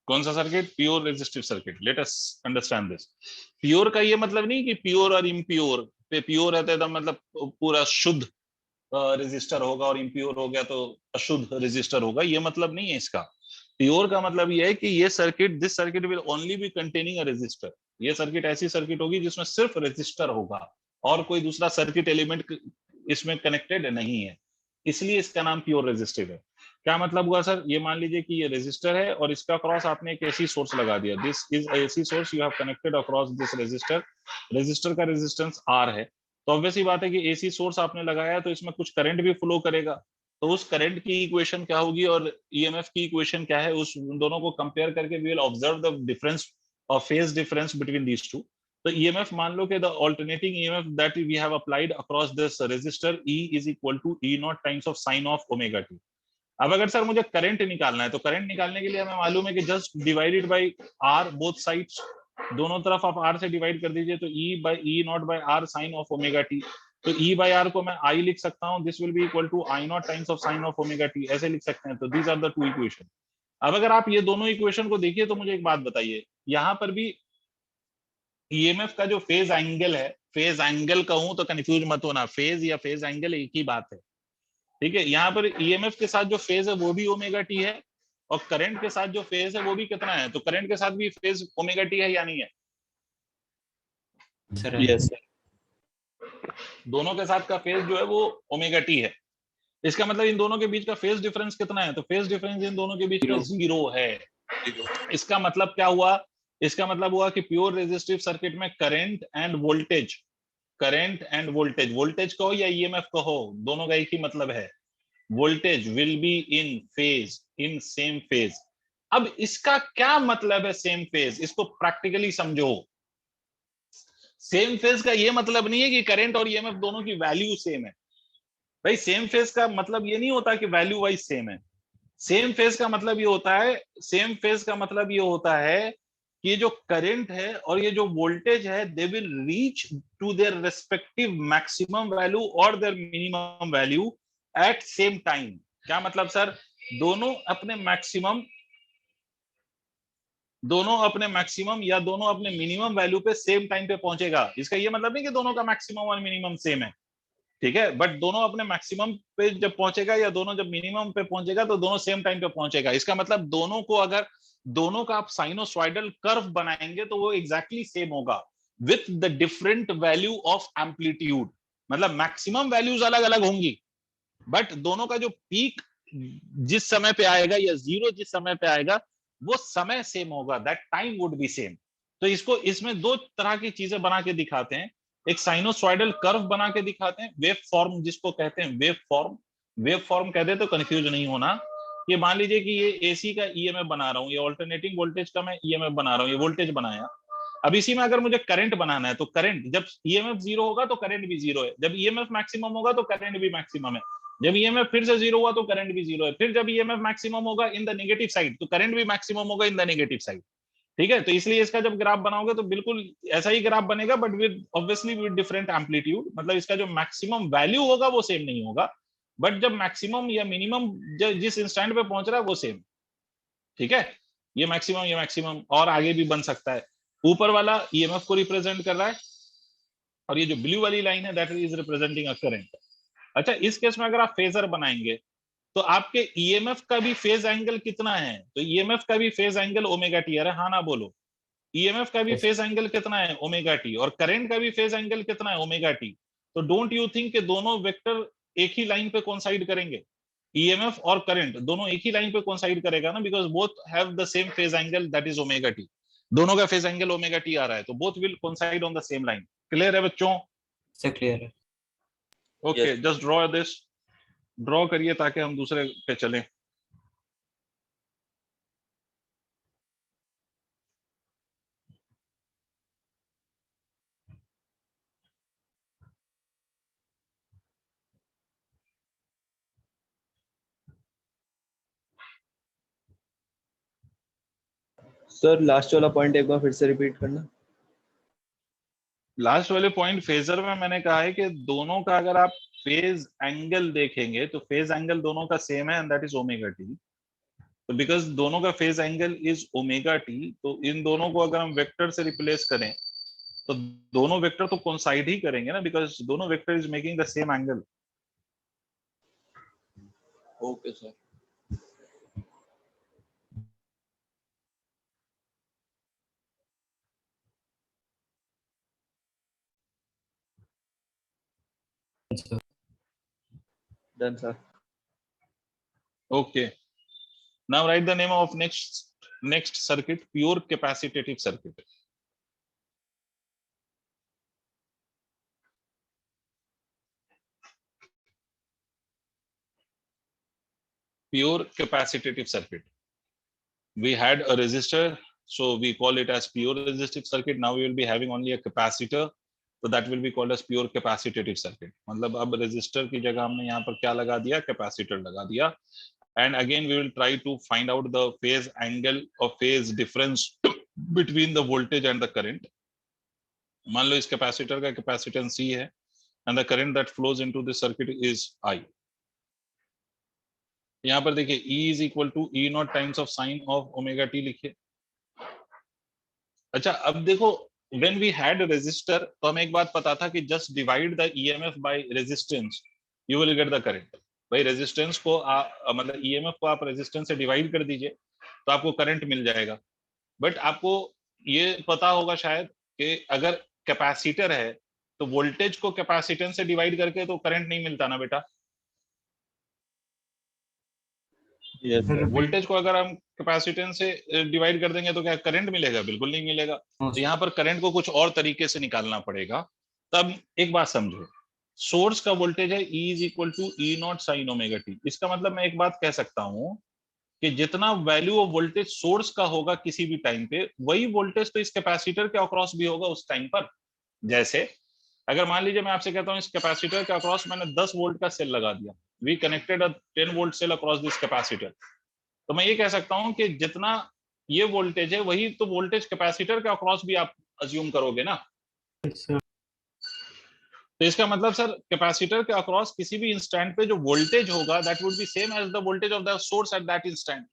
कौन सा circuit, pure resistive circuit. Let us understand this. Pure का ये मतलब नहीं कि प्योर और इम्प्योर, पे प्योर रहता है तो मतलब पूरा शुद्ध रेजिस्टर होगा और इम्प्योर हो गया तो अशुद्ध रेजिस्टर होगा, ये मतलब नहीं है इसका। प्योर का मतलब ये है कि ये circuit, this circuit will only be containing a resistor. ये सर्किट ऐसी सर्किट होगी जिसमें सिर्फ रेजिस्टर होगा और कोई दूसरा सर्किट एलिमेंट इसमें कनेक्टेड नहीं है, इसलिए इसका नाम प्योर रेजिस्टिव है। क्या मतलब हुआ सर, ये मान लीजिए कि ये रेजिस्टर है और इसका क्रॉस आपने एक एसी सोर्स लगा दिया, this is AC source you have connected across this resistor. Resistor का रेजिस्टेंस आर है, तो ऑब्वियस ही बात है कि एसी सोर्स आपने लगाया तो इसमें कुछ करंट भी फ्लो करेगा, तो उस करंट की इक्वेशन क्या होगी और ईएमएफ की इक्वेशन क्या है, उस दोनों को कंपेयर करके we will observe the difference of phase difference between these two. तो ईएमएफ मान लो कि the alternating EMF that we have applied across this resistor E is equal to E naught times of sine of omega t. अब अगर सर मुझे करंट निकालना है, तो करंट निकालने के लिए हमें मालूम है कि just divided by R, both sides, दोनों तरफ आप आर से डिवाइड कर दीजिए, तो E by E not by R sine of omega t. तो ई बाय आर को मैं आई लिख सकता हूँ, this will be equal to I naught times of sine of omega t, ऐसे लिख सकते हैं। तो these are the two equation. अब अगर आप ये दोनों इक्वेशन को देखिए तो मुझे एक बात बताइए, यहाँ पर भी ईएमएफ का जो फेज एंगल है, फेज एंगल कहूं तो कंफ्यूज मत होना, फेज या फेज एंगल एक ही बात है। ठीक है, यहाँ पर ईएमएफ के साथ जो फेज है वो भी ओमेगा टी है, और करंट के साथ जो फेज है वो भी कितना है, तो करंट के साथ भी फेज ओमेगा टी है या नहीं है? Sir, Yes, sir. दोनों के साथ का फेज जो है वो ओमेगा टी है। इसका मतलब इन दोनों के बीच का फेज डिफरेंस कितना है, तो फेज डिफरेंस इन दोनों के बीच का जीरो है। इसका मतलब क्या हुआ, इसका मतलब हुआ कि प्योर रेजिस्टिव सर्किट में current end voltage, current end voltage, voltage कहो या ईएमएफ कहो, दोनों का एक ही मतलब है, voltage will be in phase, in same phase. अब इसका क्या मतलब है सेम फेज, इसको प्रैक्टिकली समझो। सेम फेज का ये मतलब नहीं है कि करंट और ईएमएफ दोनों की वैल्यू सेम है। भाई सेम फेज का मतलब ये नहीं होता कि वैल्यू वाइज सेम है। सेम फेज का मतलब ये होता है, सेम फेज का मतलब ये होता है कि ये जो करंट है और ये जो वोल्टेज है, they will reach to their respective maximum value और their minimum value at same time. क्या मतलब सर, दोनों अपने मैक्सिमम, दोनों अपने मैक्सिमम या दोनों अपने मिनिमम वैल्यू पे सेम टाइम पे पहुंचेगा। इसका ये मतलब नहीं कि दोनों का मैक्सिमम और मिनिमम सेम है, ठीक है, बट दोनों अपने मैक्सिमम पे जब पहुंचेगा या दोनों जब मिनिमम पे पहुंचेगा तो दोनों सेम टाइम पे पहुंचेगा। इसका मतलब दोनों को, अगर दोनों का आप साइनोसॉइडल कर्व बनाएंगे तो वो एग्जैक्टली सेम होगा with the different value of amplitude. मतलब मैक्सिमम वैल्यूज अलग अलग होंगी, बट दोनों का जो पीक जिस समय पे आएगा या जीरो जिस समय पे आएगा वो समय सेम होगा, that time would be same. तो इसको, इसमें दो तरह की चीजें बना के दिखाते हैं, एक साइनोसॉइडल कर्व बना के दिखाते हैं, वेव फॉर्म जिसको कहते हैं, वेव फॉर्म, वेव फॉर्म कहते हैं तो कंफ्यूज नहीं होना। ये मान लीजिए कि ये एसी का ईएमएफ बना रहा हूँ, ये ऑल्टरनेटिंग वोल्टेज का मैं ईएमएफ बना रहा हूँ, ये वोल्टेज बनाया, अब इसी में अगर मुझे करंट बनाना है तो करंट जब ईएमएफ 0 होगा तो करंट भी 0 है, जब ईएमएफ मैक्सिमम होगा तो करंट भी मैक्सिमम है, जब ईएमएफ फिर से 0 हुआ तो करंट भी 0 है, फिर जब ईएमएफ मैक्सिमम होगा इन द नेगेटिव साइड तो करंट भी मैक्सिमम होगा इन द नेगेटिव साइड। ठीक है, तो इसलिए इसका जब ग्राफ बनाओगे तो बिल्कुल ऐसा ही ग्राफ बनेगा, but with obviously with different amplitude, मतलब इसका जो मैक्सिमम वैल्यू होगा वो सेम नहीं होगा, बट जब मैक्सिमम या मिनिमम जिस इंस्टेंट पे पहुंच रहा है वो सेम। ठीक है, ये मैक्सिमम और आगे भी बन सकता है। ऊपर वाला ईएमएफ को रिप्रेजेंट कर रहा है और ये जो ब्लू वाली लाइन है that is representing a current. अच्छा, इस केस में अगर आप फेजर बनाएंगे तो आपके ईएमएफ का भी फेज एंगल कितना है, तो ईएमएफ का भी फेज एंगल ओमेगा टी। अरे हाँ ना बोलो, ईएमएफ का भी फेज एंगल कितना है ओमेगा टी, और करंट का भी फेज एंगल कितना है ओमेगा टी। तो डोंट यू थिंक कि दोनों वेक्टर एक ही लाइन पे कोइंसाइड करेंगे, ईएमएफ और करंट दोनों एक ही लाइन पे कोइंसाइड करेगा ना, because both have the same phase angle that is omega T, दोनों का फेज एंगल ओमेगा टी आ रहा है, तो both will coincide on the same line. Clear है बच्चों? से क्लियर है। Okay, just draw this, draw करिए ताकि हम दूसरे पे चलें। सर लास्ट वाला पॉइंट एक बार फिर से रिपीट करना। लास्ट वाले पॉइंट फेजर में मैंने कहा है कि दोनों का अगर आप फेज एंगल देखेंगे तो फेज एंगल दोनों का सेम है and that is omega t. तो बिकॉज दोनों का phase angle is omega t, तो इन दोनों को अगर हम वेक्टर से रिप्लेस करें तो दोनों वेक्टर तो कोइंसाइड ही करेंगे ना, बिकॉज दोनों vector is making the same angle. Okay sir. Done sir. Okay. Now write the name of next circuit, pure capacitative circuit. Pure capacitative circuit. We had a resistor, so we call it as pure resistive circuit. Now we will be having only a capacitor, so that will be called as pure capacitative circuit. मतलब अब resistor की जगह हमने यहाँ पर क्या लगा दिया, capacitor लगा दिया. And again we will try to find out the phase angle or phase difference between the voltage and the current. मान लो इस capacitor का capacitance C है and the current that flows into this circuit is I. यहाँ पर देखिए E is equal to E naught times of sine of omega t लिखिए। अच्छा, अब देखो when we had a resistor तो हमें एक बात पता था कि just divide the EMF by resistance you will get the current। भाई रेजिस्टेंस को मतलब ईएमएफ को आप रेजिस्टेंस से डिवाइड कर दीजिए तो आपको करंट मिल जाएगा। बट आपको ये पता होगा शायद कि अगर कैपेसिटर है तो वोल्टेज को कैपेसिटेंस से डिवाइड करके तो करंट नहीं मिलता ना बेटा। वोल्टेज को अगर हम कैपेसिटेंस से डिवाइड कर देंगे तो क्या करंट मिलेगा? बिल्कुल नहीं मिलेगा। तो यहाँ पर करंट को कुछ और तरीके से निकालना पड़ेगा। तब एक बात समझो, सोर्स का वोल्टेज है E is equal to E naught sine omega t. इसका मतलब मैं एक बात कह सकता हूं कि जितना वैल्यू ऑफ वोल्टेज सोर्स का होगा किसी भी टाइम पे, वही वोल्टेज तो इस कैपेसिटर के अक्रॉस भी होगा उस टाइम पर। जैसे अगर मान लीजिए मैं आपसे कहता हूं इस कैपेसिटर के अक्रॉस मैंने 10 वोल्ट का सेल लगा दिया, we connected a 10 volt cell across this capacitor, तो मैं ये कह सकता हूं कि जितना ये वोल्टेज है वही तो वोल्टेज कैपेसिटर के अक्रॉस भी आप अज्यूम करोगे ना। तो इसका मतलब सर कैपेसिटर के अक्रॉस किसी भी इंस्टेंट पे जो वोल्टेज होगा that would be same as the voltage of the source at that instant.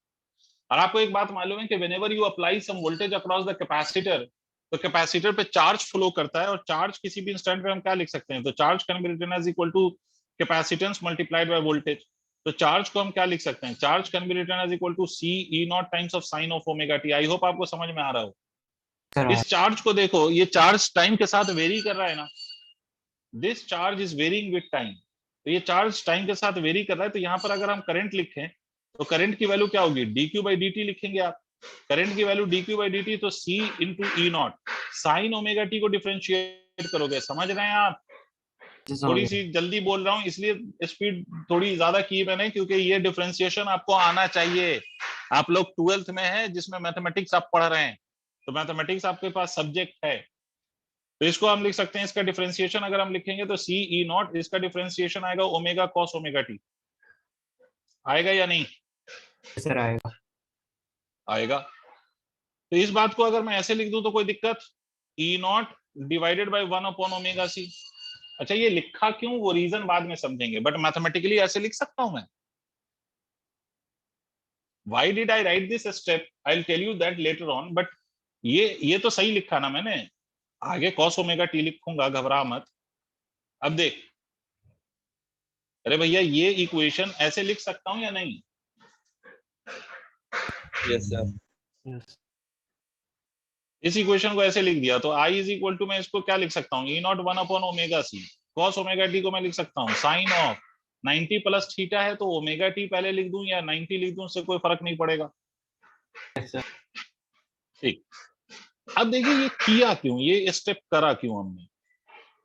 और आपको एक बात मालूम है कि whenever you apply some voltage across the capacitor तो कैपेसिटर पे चार्ज फ्लो करता है, और चार्ज किसी भी इंस्टेंट पे हम क्या लिख सकते हैं, तो charge can be written as equal to capacitance multiplied by voltage. तो चार्ज को हम क्या लिख सकते हैं, charge can be written as equal to C E naught times of sine of omega t. I hope आपको समझ में आ रहा हो। इस चार्ज को देखो, ये चार्ज टाइम के साथ वेरी कर रहा है ना, this charge is varying with time. तो ये चार्ज टाइम के साथ वेरी कर रहा है, तो यहाँ पर अगर हम करंट लिखें तो करंट की वैल्यू क्या होगी, dq by dt लिखेंगे आप। करंट की वैल्यू dq by dt तो C into E naught sine omega t को डिफरेंशिएट करोगे। समझ रहे हैं आप? थोड़ी सी जल्दी बोल रहा हूँ इसलिए स्पीड थोड़ी ज्यादा की मैंने, क्योंकि ये डिफरेंशिएशन आपको आना चाहिए। आप लोग 12th में है जिसमें मैथमेटिक्स आप पढ़ रहे हैं, तो मैथमेटिक्स आपके पास सब्जेक्ट है, तो इसको हम लिख सकते हैं, इसका डिफरेंशिएशन अगर हम लिखेंगे तो सी ई नॉट, इसका डिफरेंशिएशन आएगा ओमेगा कॉस ओमेगा टी। आएगा या नहीं? सर आएगा। आएगा। तो इस बात को अगर मैं ऐसे लिख दूं तो कोई दिक्कत? E naught divided by 1 upon omega C. अच्छा ये लिखा क्यों, वो रीजन बाद में समझेंगे, बट मैथमेटिकली ऐसे लिख सकता हूं मैं। Why did I write this step? I'll tell you that later on. But ये तो सही लिखा ना मैंने, आगे cos ओमेगा टी लिखूंगा, घबरा मत। अब देख, अरे भैया ये इक्वेशन ऐसे लिख सकता हूं या नहीं? Yes sir. यस इस इक्वेशन को ऐसे लिख दिया तो I इज इक्वल टू, मैं इसको क्या लिख सकता हूँ, E naught 1 upon omega C. Cos omega t को मैं लिख सकता हूँ साइन ऑफ 90 प्लस थीटा है, तो ओमेगा टी पहले लिख दूं या 90 लिख दूं, उससे कोई फर्क नहीं पड़ेगा। सर। ठीक, अब देखिए ये किया क्यों, ये स्टेप करा क्यों हमने।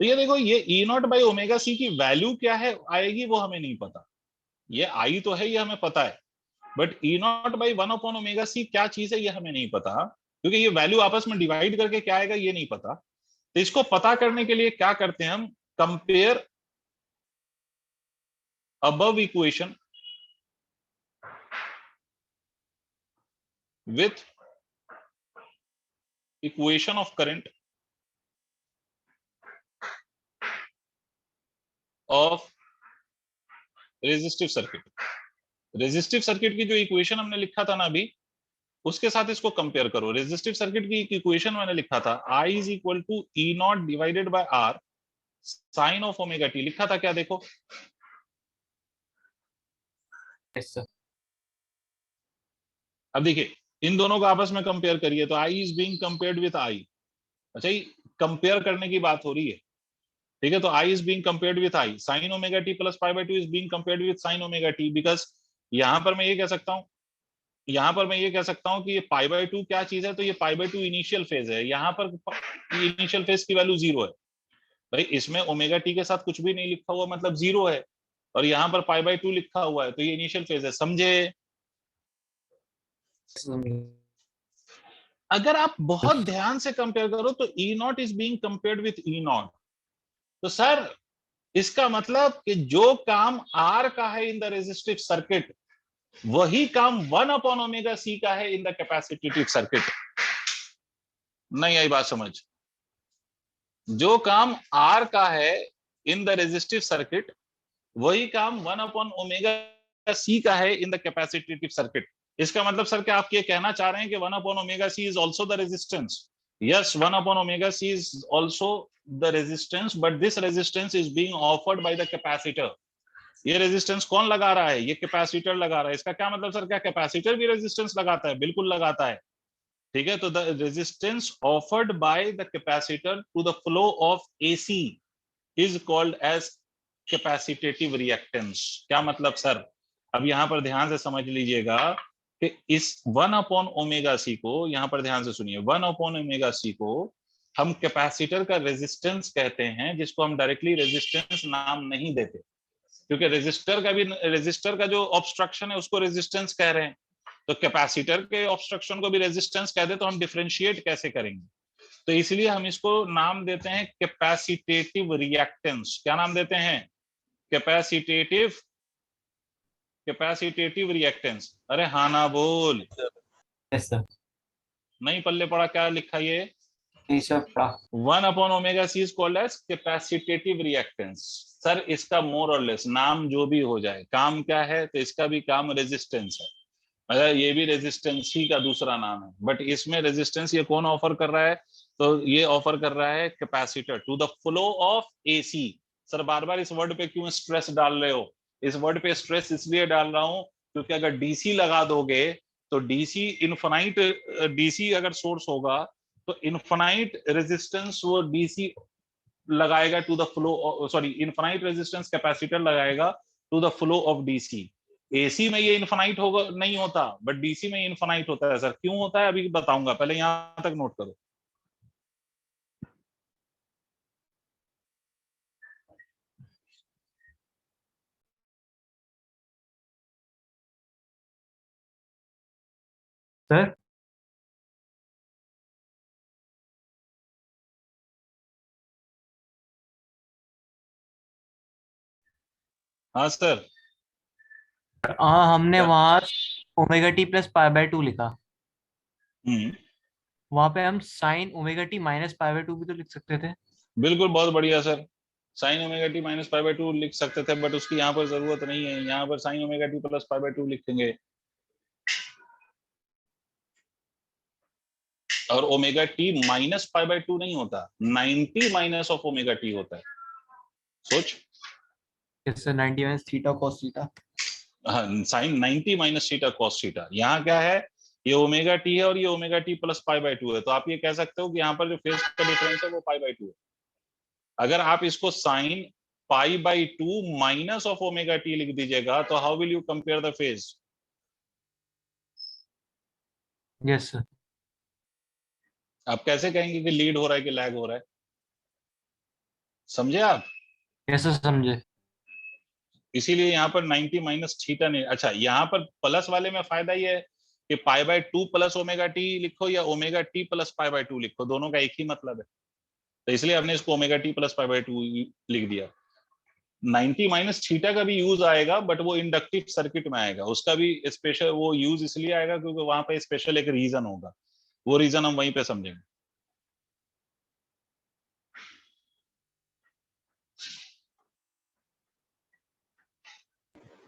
तो ये देखो, ये ई नॉट बाई ओमेगा सी की वैल्यू क्या है आएगी वो हमें नहीं पता, ये आई तो है ये हमें पता है, but E not by 1 upon omega C क्या चीज है ये हमें नहीं पता, क्योंकि ये वैल्यू आपस में डिवाइड करके क्या आएगा ये नहीं पता। तो इसको पता करने के लिए क्या करते हैं हम, compare above equation with equation of current of resistive circuit। Resistive circuit की जो इक्वेशन हमने लिखा था ना अभी, उसके साथ इसको कंपेयर करो। रेजिस्टिव सर्किट की एक इक्वेशन मैंने लिखा था, I is equal to E naught divided by R sine of omega t, लिखा था क्या? देखो यस सर। अब देखिए इन दोनों को आपस में कंपेयर करिए तो I is being compared with I। अच्छा ये कंपेयर करने की बात हो रही है, ठीक है, तो I is being compared with I, sign omega t plus pi by 2 is being compared with sign omega T, because यहां पर मैं ये कह सकता हूं, यहां पर मैं ये कह सकता हूं कि ये पाई बाय 2 क्या चीज है, तो ये पाई बाय 2 इनिशियल फेज है, यहां पर इनिशियल फेज की वैल्यू 0 है। भाई इसमें ओमेगा टी के साथ कुछ भी नहीं लिखा हुआ मतलब 0 है, और यहाँ पर पाई बाय 2 लिखा हुआ है, तो ये इनिशियल फेज है, समझे? अगर आप बहुत ध्यान से कंपेयर करो तो E naught is being compared with E naught, तो सर इसका मतलब कि जो काम आर का है इन द रेजिस्टिव सर्किट, वही काम 1 अपॉन ओमेगा सी का है इन द कैपेसिटेटिव सर्किट। नहीं आई बात समझ? जो काम आर का है इन द रेजिस्टिव सर्किट, वही काम 1 अपॉन ओमेगा सी का है इन द कैपेसिटेटिव सर्किट। इसका मतलब सर क्या आप ये कहना चाह रहे हैं कि 1 upon omega C is also the resistance? Yes, 1 upon omega C is also the resistance, but this resistance is being offered by the capacitor. ये रेजिस्टेंस कौन लगा रहा है? ये कैपेसिटर लगा रहा है। इसका क्या मतलब सर, क्या कैपेसिटर भी रेजिस्टेंस लगाता है? बिल्कुल लगाता है, ठीक है। तो the resistance offered by the capacitor to the flow of AC is called as capacitative reactance. क्या मतलब सर? अब यहां पर ध्यान से समझ लीजिएगा कि इस 1 अपॉन ओमेगा सी को, यहां पर ध्यान से सुनिए, 1 अपॉन ओमेगा सी को हम कैपेसिटर का रेजिस्टेंस कहते हैं, जिसको हम डायरेक्टली रेजिस्टेंस नाम नहीं देते, क्योंकि रेजिस्टर का जो ऑब्स्ट्रक्शन है उसको रेजिस्टेंस कह रहे हैं, तो कैपेसिटर के ऑब्स्ट्रक्शन को भी रेजिस्टेंस कह दे तो हम डिफरेंशिएट कैसे करेंगे? तो इसलिए हम इसको नाम देते हैं कैपेसिटेटिव रिएक्टेंस। क्या नाम देते हैं? कैपेसिटेटिव रिएक्टेंस। अरे हाँ ना बोल, यस सर। नहीं पल्ले पड़ा क्या लिखा ये? नहीं सर पढ़ा। 1 upon omega C is called as capacitative reactance. Sir इसका मोर और लेस नाम जो भी हो जाए, काम क्या है? तो इसका भी काम रेजिस्टेंस है, मतलब ये भी रेजिस्टेंस ही का दूसरा नाम है, बट इसमें रेजिस्टेंस ये कौन ऑफर कर रहा है? तो ये ऑफर कर रहा है capacitor to the flow of AC. Sir बार बार इस वर्ड पे क्यों स्ट्रेस डाल रहे हो? इस वर्ड पे स्ट्रेस इसलिए डाल रहा हूं क्योंकि अगर डीसी लगा दोगे तो डीसी इनफाइनाइट, डीसी अगर सोर्स होगा तो इनफाइनाइट रेजिस्टेंस वो डीसी लगाएगा to the flow, sorry infinite resistance capacitor लगाएगा to the flow of DC. AC में ये इनफाइनाइट होगा नहीं होता, बट डीसी में इनफाइनाइट होता है। सर क्यों होता है अभी बताऊंगा, पहले यहां तक नोट करो। सर हाँ सर। हाँ, हमने क्या? वहाँ omega t plus pi by 2 लिखा। हम्म, वहाँ पे हम sign omega t minus pi by 2 भी तो लिख सकते थे। बिल्कुल, बहुत बढ़िया sir. Sign omega t minus pi by 2 लिख सकते थे, बट उसकी यहाँ पर जरूरत नहीं है। यहाँ पर sign omega t plus pi by 2 लिखेंगे, और omega t minus pi by 2 नहीं होता, 90 माइनस ऑफ ओमेगा टी होता है। सोच, जैसे 90 माइनस थीटा कॉस थीटा। हाँ, sine 90 minus theta cos theta. यहाँ क्या है, ये ओमेगा टी है और ये omega t plus pi by 2 है, तो आप ये कह सकते हो कि यहाँ पर जो फेज का डिफरेंस है वो पाई बाय 2 है। अगर आप इसको sine pi by 2 minus of omega T लिख दीजिएगा, तो how will you compare the phase? Yes sir. आप कैसे कहेंगे कि लीड हो रहा है कि लैग हो रहा है? समझे आप? यस सर, समझे। इसीलिए यहाँ पर 90 माइनस थीटा नहीं। अच्छा, यहाँ पर प्लस वाले में फायदा ये है कि पाई बाय 2 प्लस ओमेगा टी लिखो या omega t plus pi by 2 लिखो, दोनों का एक ही मतलब है, तो इसलिए हमने इसको omega t plus pi by 2 लिख दिया। 90 माइनस थीटा का भी यूज आएगा, बट वो इंडक्टिव सर्किट में आएगा, उसका भी स्पेशल वो यूज इसलिए आएगा क्योंकि वहां पे स्पेशल एक रीजन होगा, वो रीजन हम वहीं पे समझेंगे।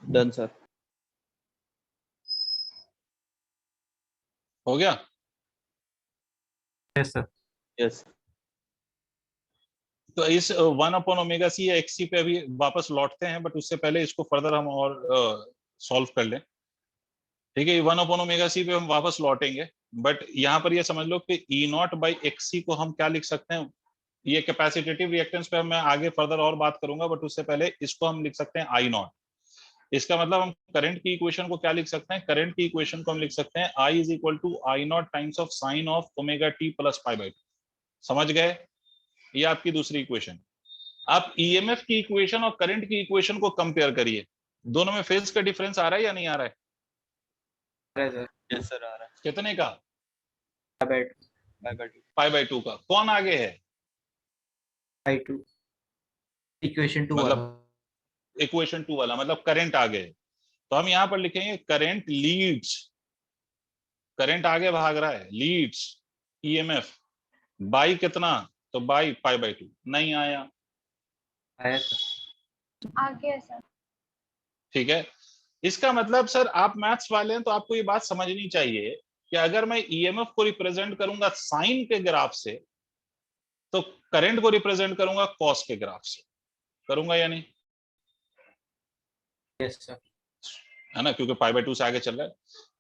Done sir. हो गया? Yes sir. यस। तो इस 1/ओमेगा सी या एक्स सी पे अभी वापस लौटते हैं, बट उससे पहले इसको फर्दर हम और सॉल्व कर लें। ठीक है, 1/ओमेगा सी पे हम वापस लौटेंगे, बट यहाँ पर ये समझ लो कि ई नॉट बाई एक्स सी को हम क्या लिख सकते हैं। ये कैपेसिटेटिव रिएक्टेंस पे मैं आगे फर्दर और बात करूंगा, बट उससे पहले इसको हम लिख सकते हैं आई नॉट। इसका मतलब हम करंट की इक्वेशन को क्या लिख सकते हैं? करंट की इक्वेशन को हम लिख सकते हैं I is equal to I naught times of sine of omega t plus pi by 2। समझ गए? ये आपकी दूसरी इक्वेशन। आप ईएमएफ की इक्वेशन और करंट की इक्वेशन को कंपेयर करिए, दोनों में फेज का डिफरेंस आ रहा है या नहीं आ रहा है? यस सर, आ रहा है। कितने का? पाई बाय 2। पाई बाय 2 का। कौन आगे है? आई टू इक्वेशन 2 वाला। मतलब इक्वेशन 2 वाला, मतलब करंट आगे है। तो हम यहां पर लिखेंगे करंट लीड्स, करंट आगे भाग रहा है, लीड्स ईएमएफ बाई कितना? तो बाई पाई बाय 2। नहीं आया? आया सर। आगे है सर। ठीक है, इसका मतलब सर आप मैथ्स वाले हैं तो आपको ये बात समझनी चाहिए कि अगर मैं ईएमएफ को रिप्रेजेंट करूंगा साइन के ग्राफ से, तो करंट को रिप्रेजेंट करूंगा कॉस के ग्राफ से। करूंगा या नहीं? Yes sir. है ना, क्योंकि पाई बाय 2 से आगे चल रहा है।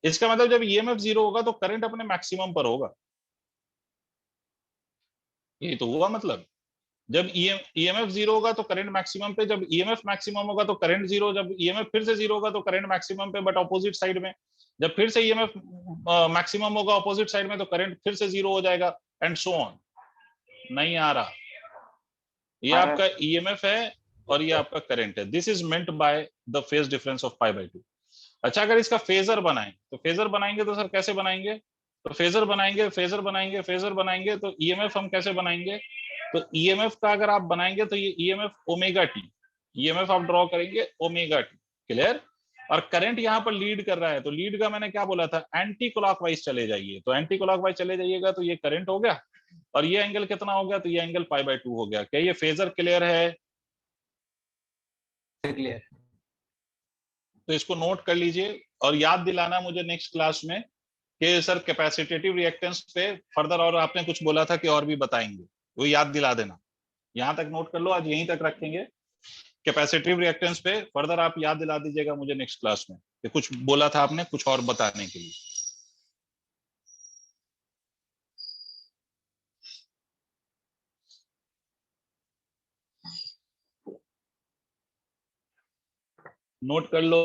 इसका मतलब जब ईएमएफ 0 होगा तो करंट अपने मैक्सिमम पर होगा। ये तो हुआ मतलब, जब ईएमएफ 0 होगा तो करंट मैक्सिमम पे, जब ईएमएफ मैक्सिमम होगा तो करंट 0, जब ईएमएफ फिर से 0 होगा तो करंट मैक्सिमम पे बट ऑपोजिट साइड में, जब फिर से ईएमएफ मैक्सिमम होगा ऑपोजिट साइड में तो करंट फिर से 0 हो जाएगा, एंड सो ऑन। नहीं आ रहा? ये आपका ईएमएफ है और ये आपका करंट है। This is meant by the phase difference of pi by 2। अच्छा, अगर इसका फेजर बनाएं तो फेजर बनाएंगे तो सर कैसे बनाएंगे? तो फेजर बनाएंगे, फेजर बनाएंगे, फेजर बनाएंगे, तो ईएमएफ हम कैसे बनाएंगे? तो ईएमएफ का अगर आप बनाएंगे तो ये ईएमएफ ओमेगा टी, ईएमएफ आप ड्रॉ करेंगे ओमेगा टी। क्लियर? और करंट यहाँ पर लीड कर रहा है, तो लीड का मैंने क्या बोला था? एंटी क्लॉकवाइज चले जाइए, तो एंटी क्लॉकवाइज चले जाइएगा तो ये करंट हो गया, और ये एंगल कितना हो गया? तो ये एंगल पाई बाय 2 हो गया। क्या ये फेजर क्लियर है? क्लियर। तो इसको नोट कर लीजिए और याद दिलाना मुझे नेक्स्ट क्लास में कि सर कैपेसिटेटिव रिएक्टेंस पे फर्दर और आपने कुछ बोला था कि और भी बताएंगे, वो याद दिला देना। यहां तक नोट कर लो, आज यहीं तक रखेंगे। कैपेसिटिव रिएक्टेंस पे फर्दर आप याद दिला दीजिएगा मुझे नेक्स्ट क्लास में कि कुछ बोला था आपने कुछ और बताने के लिए। नोट कर लो।